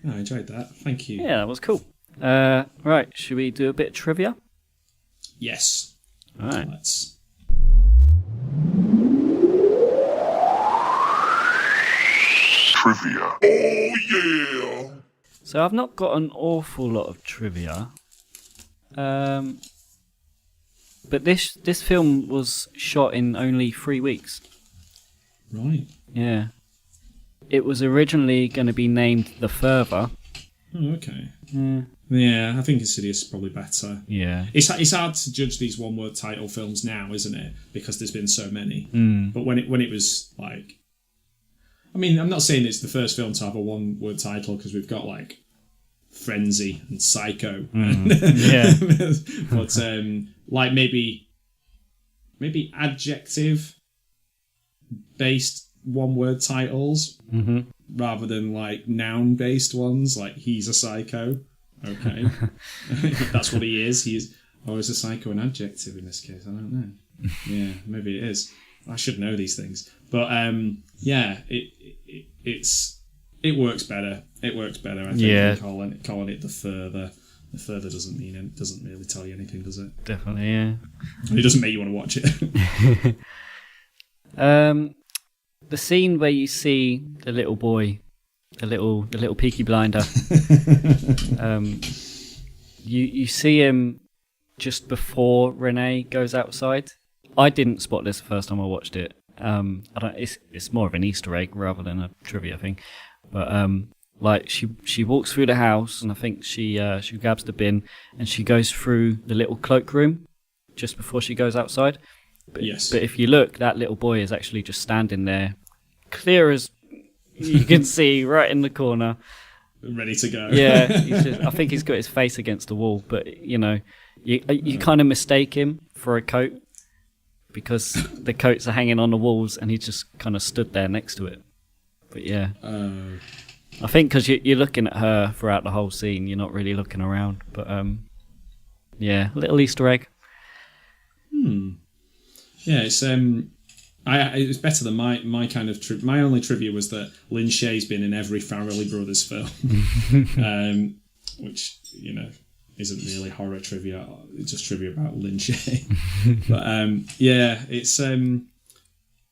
I enjoyed that. Thank you. Yeah, that was cool. Right, should we do a bit of trivia? Yes. All right. Let's. Trivia. Oh, yeah! So I've not got an awful lot of trivia. But this film was shot in only 3 weeks. Right. Yeah. It was originally going to be named The Further. Oh, okay. Yeah, I think Insidious is probably better. Yeah. It's hard to judge these one-word title films now, isn't it? Because there's been so many. But when it was like... I mean, I'm not saying it's the first film to have a one-word title, because we've got Frenzy and Psycho. Yeah. But maybe adjective based one word titles rather than noun based ones, like he's a psycho. Okay. That's what he is. Is a psycho an adjective in this case? I don't know. Yeah, maybe it is. I should know these things. But yeah, it works better. It works better, I think, than calling it The Further. The Further doesn't really tell you anything, does it? Definitely, yeah. And it doesn't make you want to watch it. The scene where you see the little boy, the little Peaky Blinder, you see him just before Renee goes outside. I didn't spot this the first time I watched it. It's more of an Easter egg rather than a trivia thing. But she walks through the house, and I think she grabs the bin and she goes through the little cloakroom just before she goes outside, Yes. But if you look, that little boy is actually just standing there, clear as you can see, right in the corner. Ready to go. Yeah, I think he's got his face against the wall, but you kind of mistake him for a coat because the coats are hanging on the walls and he just kind of stood there next to it. But yeah, I think because you're looking at her throughout the whole scene, you're not really looking around. But yeah, little Easter egg. Yeah, it was better than my kind of my only trivia was that Lynn Shaye's been in every Farrelly Brothers film, which isn't really horror trivia. It's just trivia about Lynn Shaye. But yeah, it's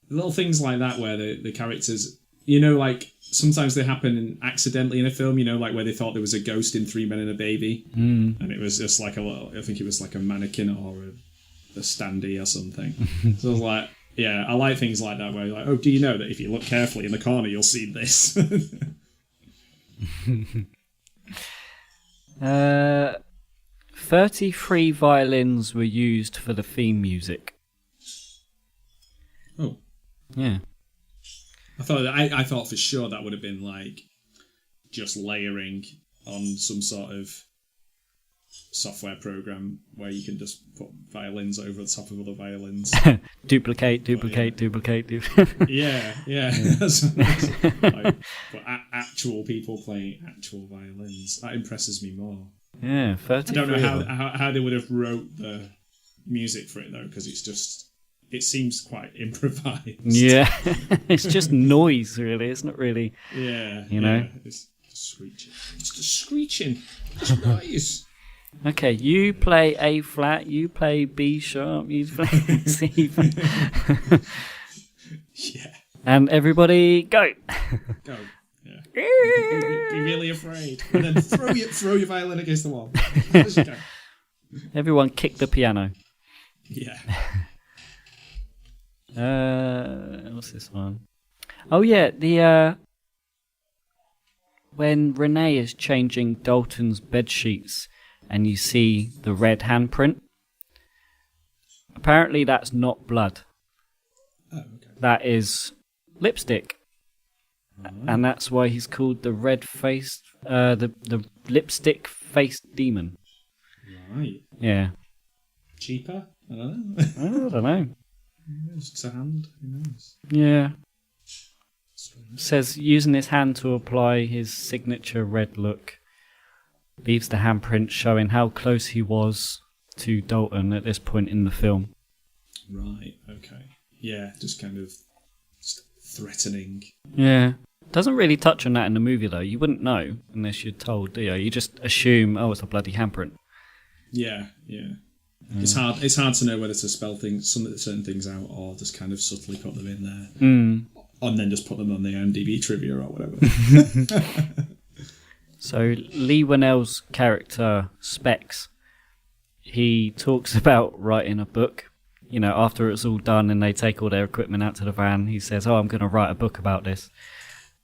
little things like that where the characters, like sometimes they happen accidentally in a film. Like where they thought there was a ghost in Three Men and a Baby, and it was just like I think it was like a mannequin or a standee or something. So I was like. Yeah, I like things like that where you're like, oh, do you know that if you look carefully in the corner, you'll see this? 33 violins were used for the theme music. Oh. Yeah. I thought for sure that would have been like just layering on some sort of software program where you can just put violins over the top of other violins. duplicate. Yeah. That's like, but actual people playing actual violins. That impresses me more. Yeah, 33. I don't know how they would have wrote the music for it though, because it seems quite improvised. Yeah, it's just noise, really. It's not really. Yeah, it's screeching. It's just screeching. Just noise. Okay, you play A flat, you play B sharp, you play C. Yeah. And everybody go. Go. Yeah. Be really afraid. And then throw your violin against the wall. As you go. Everyone kick the piano. Yeah. What's this one? Oh yeah, the when Renee is changing Dalton's bed sheets and you see the red handprint. Apparently that's not blood. Oh, okay. That is lipstick. And that's why he's called the red-faced, the lipstick-faced demon. Right. Yeah. Cheaper? I don't know. I don't know. It's just a hand. Who knows? Yeah. Says using his hand to apply his signature red look leaves the handprint showing how close he was to Dalton at this point in the film. Right, okay. Yeah, just kind of threatening. Yeah. Doesn't really touch on that in the movie, though. You wouldn't know unless you're told, do you? You just assume, oh, it's a bloody handprint. Yeah. It's hard to know whether to spell certain things out or just kind of subtly put them in there. And then just put them on the IMDb trivia or whatever. So Leigh Whannell's character, Specs, he talks about writing a book. After it's all done and they take all their equipment out to the van, he says, oh, I'm going to write a book about this.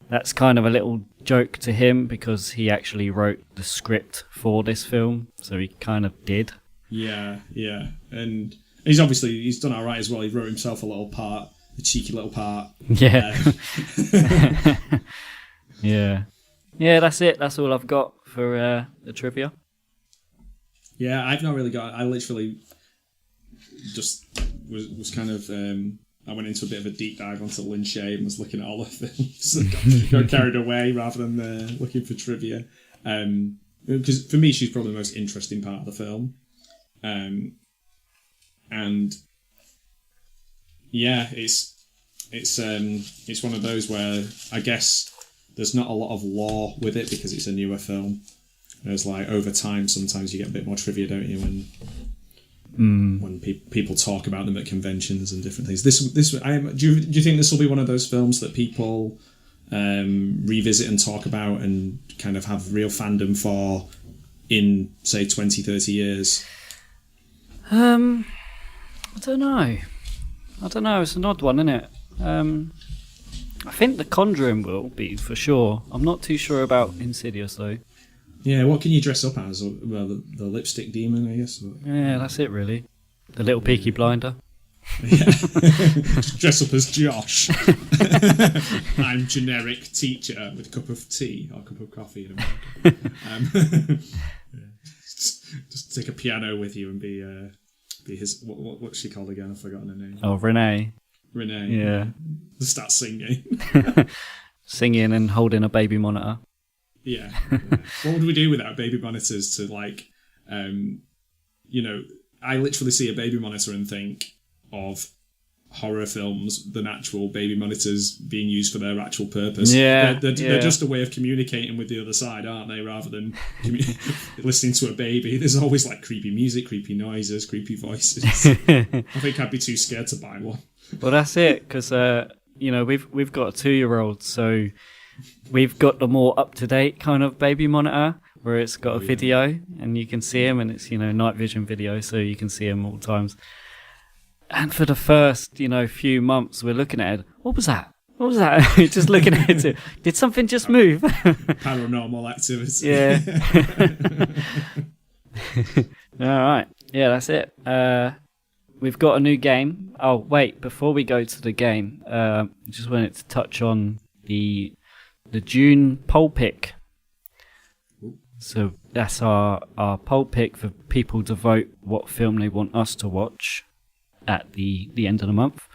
That's kind of a little joke to him because he actually wrote the script for this film, so he kind of did. Yeah. And he's done all right as well. He wrote himself a little part, a cheeky little part. Yeah. Yeah. Yeah, that's it. That's all I've got for the trivia. Yeah, I've not really got... I literally just was kind of... I went into a bit of a deep dive onto Lynn Shaye and was looking at all the films. Got carried away rather than looking for trivia. Because for me, she's probably the most interesting part of the film. And yeah, it's one of those where I guess there's not a lot of lore with it because it's a newer film. There's like over time, sometimes you get a bit more trivia, don't you? When people talk about them at conventions and different things. Do you think this will be one of those films that people revisit and talk about and kind of have real fandom for in, say, 20, 30 years? I don't know. It's an odd one, isn't it? I think The Conjuring will be, for sure. I'm not too sure about Insidious, though. Yeah, what can you dress up as? Well, the lipstick demon, I guess. Yeah, that's it, really. The little Peaky Blinder. Yeah. Just dress up as Josh. I'm generic teacher with a cup of tea or a cup of coffee in America. Just take a piano with you and be his. What's she called again? I've forgotten her name. Oh, Renee. Renee. Yeah. Just start singing. Singing and holding a baby monitor. Yeah. What would we do without baby monitors to I literally see a baby monitor and think of horror films, the actual baby monitors being used for their actual purpose. Yeah. They're just a way of communicating with the other side, aren't they? Rather than listening to a baby. There's always like creepy music, creepy noises, creepy voices. I think I'd be too scared to buy one. Well, that's it, because we've got a 2-year-old, so we've got the more up-to-date kind of baby monitor where it's got a video and you can see him, and it's night vision video, so you can see him all times. And for the first few months, we're looking at it. What was that? Just looking at it. Did something just move? Paranormal activity. Yeah. All right. Yeah, that's it. We've got a new game. Oh, wait, before we go to the game, just wanted to touch on the June poll pick. So that's our poll pick for people to vote what film they want us to watch at the end of the month.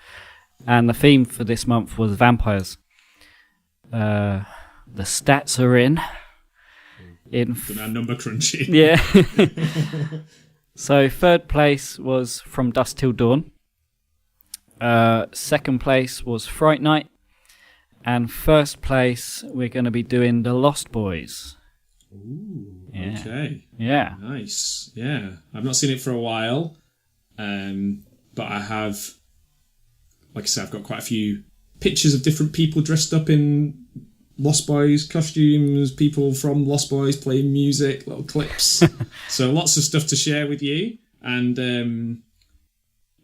And the theme for this month was vampires. The stats are in. Number crunchy. Yeah. So third place was From Dusk Till Dawn. Second place was Fright Night. And first place, we're going to be doing The Lost Boys. Ooh, yeah. Okay. Yeah. Nice. Yeah. I've not seen it for a while. But I have, like I said, I've got quite a few pictures of different people dressed up in Lost Boys costumes, people from Lost Boys playing music, little clips. So lots of stuff to share with you. And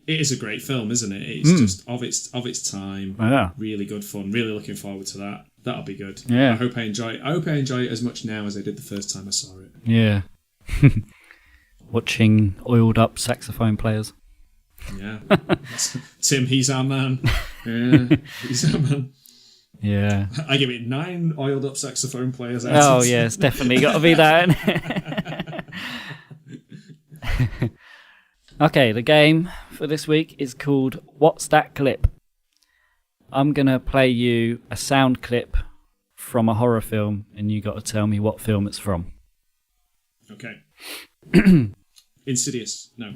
it is a great film, isn't it? It's just of its time. Yeah. Really good fun. Really looking forward to that. That'll be good. Yeah. I hope I enjoy it as much now as I did the first time I saw it. Yeah. Watching oiled up saxophone players. Yeah. Tim, he's our man. Yeah, he's our man. Yeah. I give it 9 oiled up saxophone players. Oh, yeah, it's definitely got to be that. Okay, the game for this week is called What's That Clip? I'm going to play you a sound clip from a horror film, and you got to tell me what film it's from. Okay. Insidious. No.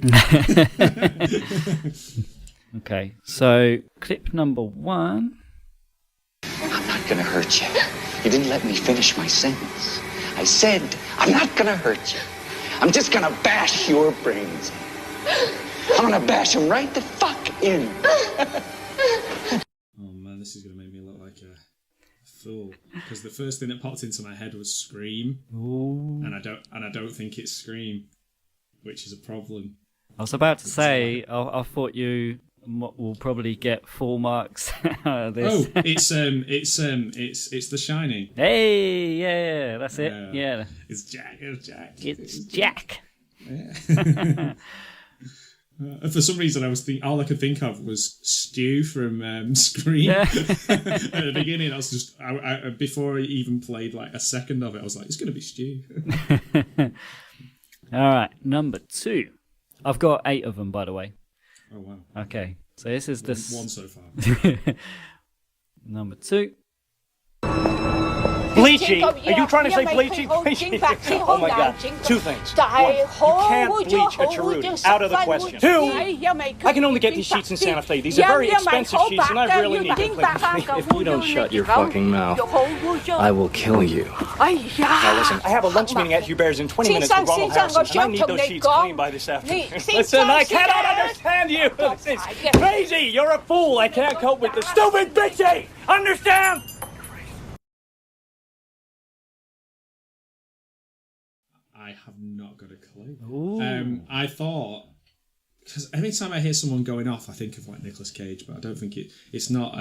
Okay, so clip number 1. I'm not gonna hurt you. You didn't let me finish my sentence. I said, I'm not gonna hurt you. I'm just gonna bash your brains in. I'm gonna bash them right the fuck in. Oh man, this is gonna make me look like a fool. Because the first thing that popped into my head was Scream. Ooh. And I don't think it's Scream, which is a problem. I was about to say, I thought you will probably get 4 marks out of this. Oh, it's The Shining. Hey, yeah, that's it. Yeah. It's Jack. It's Jack. Yeah. For some reason, all I could think of was Stu from Scream. At the beginning, I was just before I even played like a second of it, I was like, it's going to be Stu. All right, number 2. I've got 8 of them, by the way. Oh wow. Okay, so this is the one so far. Number 2. Bleachy? Are you trying to say bleachy? Oh my God. 2 things. 1, you can't bleach a cheruti. Out of the question. 2, I can only get these sheets in Santa Fe. These are very expensive sheets and I really need them. If you don't shut your fucking mouth, I will kill you. Now listen, I have a lunch meeting at Hubert's in 20 minutes with Ronald Harrison and I need those sheets clean by this afternoon. Listen, I cannot understand you. This is crazy. You're a fool. I can't cope with this stupid bitchy. Understand? I have not got a clue. I thought, because every time I hear someone going off, I think of like Nicolas Cage, but I don't think it's not.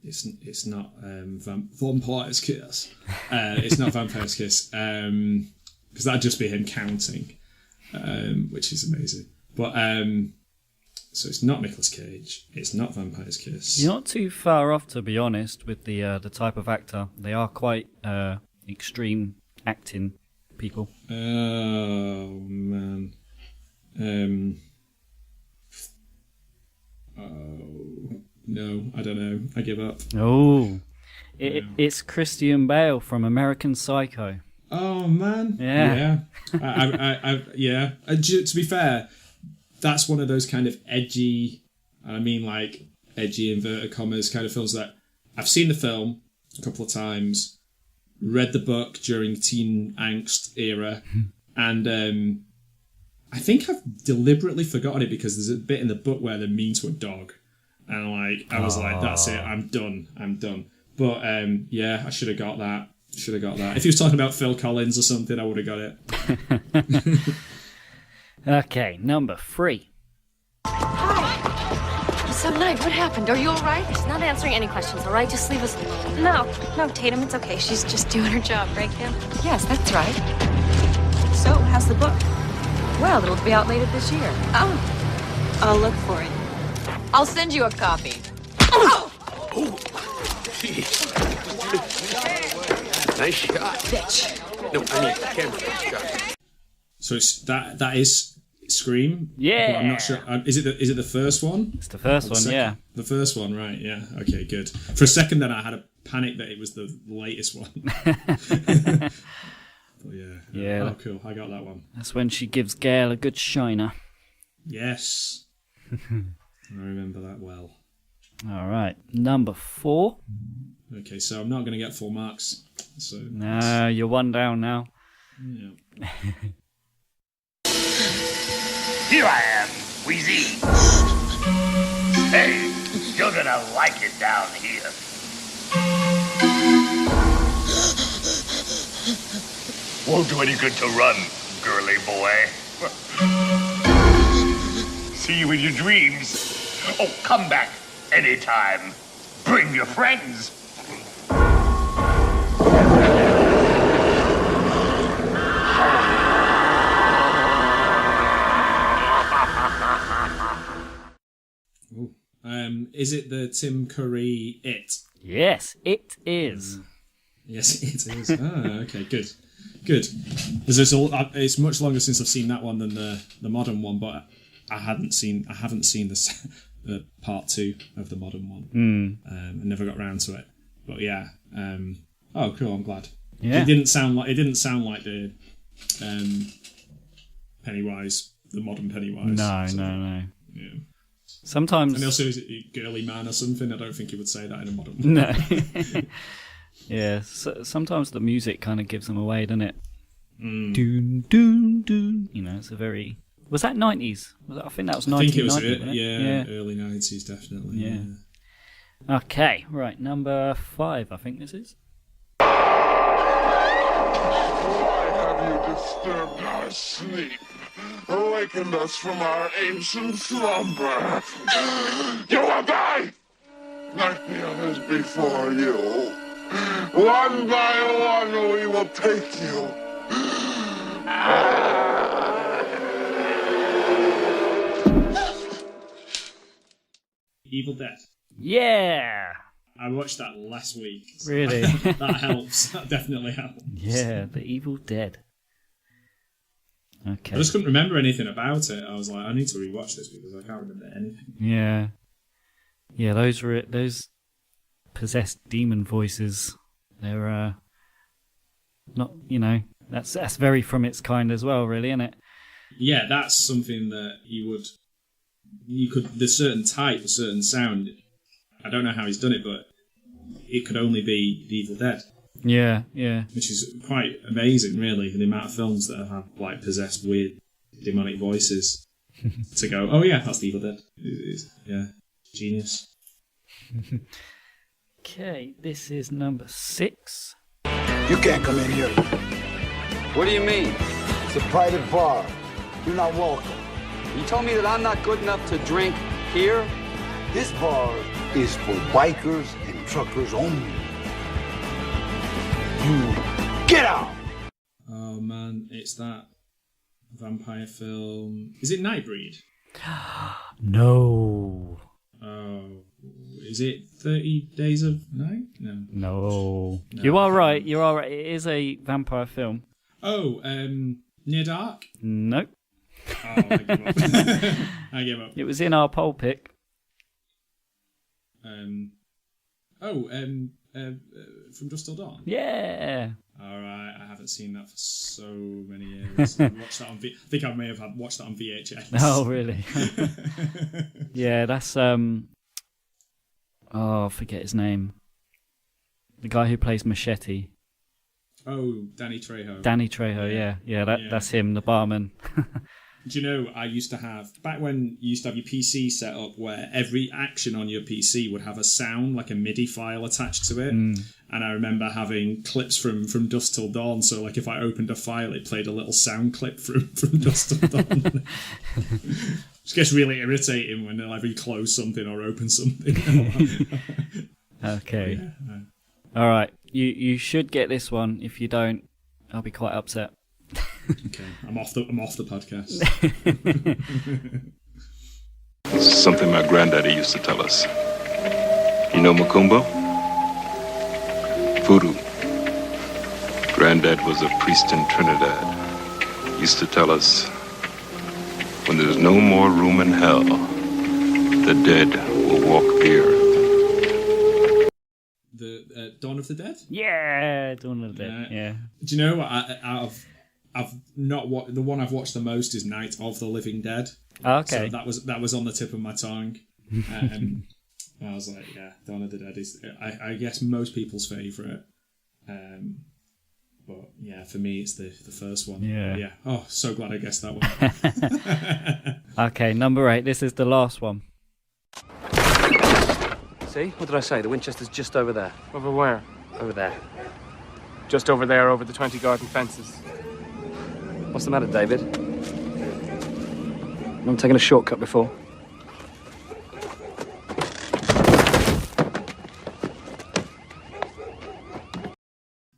It's not Vampire's Kiss. It's not Vampire's Kiss, because that'd just be him counting, which is amazing. But So it's not Nicolas Cage. It's not Vampire's Kiss. You're not too far off, to be honest, with the type of actor. They are quite extreme acting people. Oh man. Oh no, I don't know. I give up. Oh, it's Christian Bale from American Psycho. Oh man. Yeah. Yeah. To be fair, that's one of those kind of edgy, I mean like edgy inverted commas kind of films that I've seen the film a couple of times, read the book during teen angst era, and I think I've deliberately forgotten it because there's a bit in the book where they're mean to a dog, and I was like, that's it, I'm done. But yeah, I should have got that. If he was talking about Phil Collins or something, I would have got it. Okay, number 3. Hi. Some night, what happened? Are you all right? She's not answering any questions, all right? Just leave us alone. No, Tatum, it's okay. She's just doing her job, right, Kim? Yes, that's right. So, how's the book? Well, it'll be out later this year. Oh, I'll look for it. I'll send you a copy. Oh! Nice shot. Bitch. No, I mean camera shot. So it's that is Scream. Yeah. But I'm not sure. Is it the first one? It's the first one, yeah. The first one, right? Yeah. Okay, good. For a second, then I had a panic that it was the latest one. But yeah. Oh, cool. I got that one. That's when she gives Gail a good shiner. Yes. I remember that well. All right, number 4. Okay, so I'm not going to get full marks. So no, you're one down now. Yeah. Here I am, Wheezy. Hey, you're gonna like it down here. Won't do any good to run, girly boy. See you in your dreams. Oh, come back anytime. Bring your friends. Is it the Tim Curry It? Yes, it is. Yes, it is. Okay, good. It's much longer since I've seen that one than the modern one, but I haven't seen the part 2 of the modern one. I never got round to it. But yeah. Oh, cool. I'm glad. Yeah. It didn't sound like the Pennywise, the modern Pennywise. No. Yeah. Sometimes. And also, is it a girly man or something? I don't think he would say that in a modern one. No. Yeah. So, sometimes the music kind of gives them away, doesn't it? Doon, doon, doon. You know, it's a very. Was that 90s? I think that was 1990. I think it was yeah, early 90s, definitely. Yeah. Okay, right, number 5, I think this is. Why have you disturbed our sleep? Awakened us from our ancient slumber. You will die! Like the others before you. One by one we will take you. Evil Dead. Yeah! I watched that last week. So really? That helps. That definitely helps. Yeah, The Evil Dead. Okay. I just couldn't remember anything about it. I was like, I need to rewatch this because I can't remember anything. Yeah. Yeah, those possessed demon voices. They're not, that's very from its kind as well, really, isn't it? Yeah, that's something that you could, there's certain type, a certain sound. I don't know how he's done it, but it could only be The Evil Dead. Yeah. Which is quite amazing, really, the amount of films that have like possessed weird demonic voices to go, oh yeah, that's The Evil Dead. Yeah, genius. Okay, this is number 6. You can't come in here. What do you mean? It's a private bar. You're not welcome. You told me that I'm not good enough to drink here? This bar is for bikers and truckers only. You get out! Oh man, it's that vampire film. Is it Nightbreed? No. Oh, is it 30 Days of Night? No. You are right. You are right. It is a vampire film. Oh, Near Dark? Nope. Oh, I give up. I give up. It was in our poll pick. From Dusk Till Dawn? Yeah. All right, I haven't seen that for so many years. I watched that on I think I may have watched that on VHS. Oh, really? Yeah, that's I forget his name. The guy who plays Machete. Oh, Danny Trejo. Danny Trejo, yeah. That's him, the barman. Do you know, I used to have, back when you used to have your PC set up where every action on your PC would have a sound, like a MIDI file attached to it. And I remember having clips from Dusk Till Dawn, so like if I opened a file, it played a little sound clip from Dusk Till Dawn. It gets really irritating when you close something or open something. Okay. Yeah. All right. You should get this one. If you don't, I'll be quite upset. Okay, I'm off the podcast. This is something my granddaddy used to tell us. You know Macumba? Voodoo. Granddad was a priest in Trinidad. Used to tell us, when there's no more room in hell, the dead will walk the earth. The Dawn of the Dead? Yeah, Dawn of the Dead. Yeah. Do you know what? I've not the one I've watched the most is Night of the Living Dead. Okay. So that was on the tip of my tongue. I was like, yeah, Dawn of the Dead is I guess most people's favourite. But yeah, for me it's the first one. Yeah. Oh, so glad I guessed that one. Okay, number 8. This is the last one. See? What did I say? The Winchester's just over there. Over where? Over there. Just over there, over the 20 garden fences. What's the matter, David? I'm taking a shortcut before.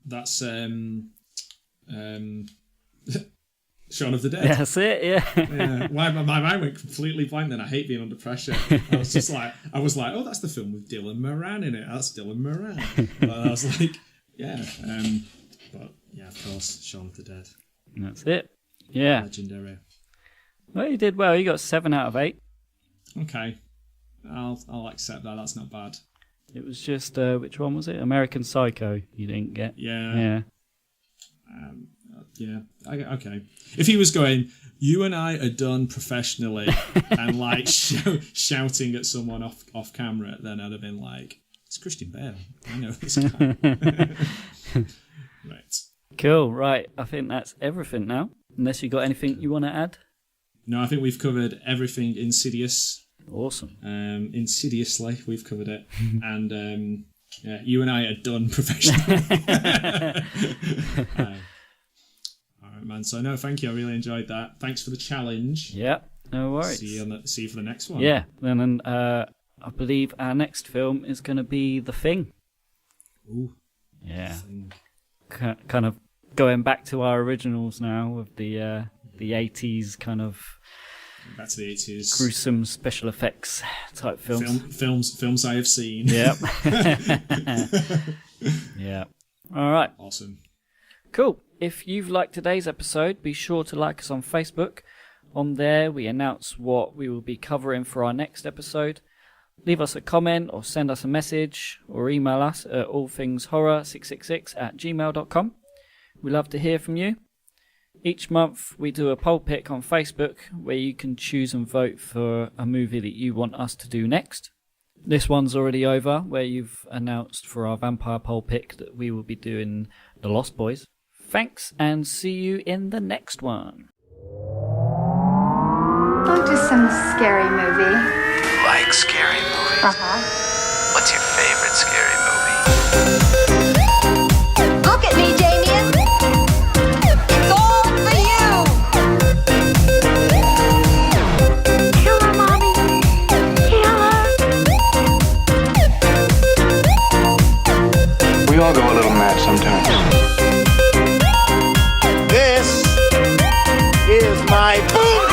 That's Shaun of the Dead. Yeah, that's it, yeah. Why my mind went completely blank then. I hate being under pressure. I was like, oh, that's the film with Dylan Moran in it. That's Dylan Moran. But I was like, yeah. But yeah, of course, Shaun of the Dead. And that's it. Yeah. Legendary. Well, you did well. You got 7 out of 8. Okay. I'll accept that. That's not bad. It was just, which one was it? American Psycho you didn't get. Yeah. Okay. If he was going, you and I are done professionally, and like shouting at someone off camera, then I'd have been like, it's Christian Bale. I know this guy. Right. Cool. Right. I think that's everything now. Unless you got anything you want to add? No, I think we've covered everything Insidious. Awesome. Insidiously, we've covered it. And yeah, you and I are done professionally. All right, man. So no, thank you. I really enjoyed that. Thanks for the challenge. Yeah, no worries. See you for the next one. Yeah, and then I believe our next film is going to be The Thing. Ooh. Yeah. Kind of going back to our originals now with the 80s kind of. Back to the 80s. Gruesome special effects type films. Films I have seen. Yep. Yeah. All right. Awesome. Cool. If you've liked today's episode, be sure to like us on Facebook. On there, we announce what we will be covering for our next episode. Leave us a comment or send us a message or email us at allthingshorror666@gmail.com. We love to hear from you. Each month we do a poll pick on Facebook where you can choose and vote for a movie that you want us to do next. This one's already over, where you've announced for our vampire poll pick that we will be doing The Lost Boys. Thanks, and see you in the next one. Go to some scary movie. Like scary movies? Uh-huh. What's your favorite scary movie? Look at me, Damien. It's all for you. Kill her, Mommy. Kill her. We all go a little mad sometimes. This is my boom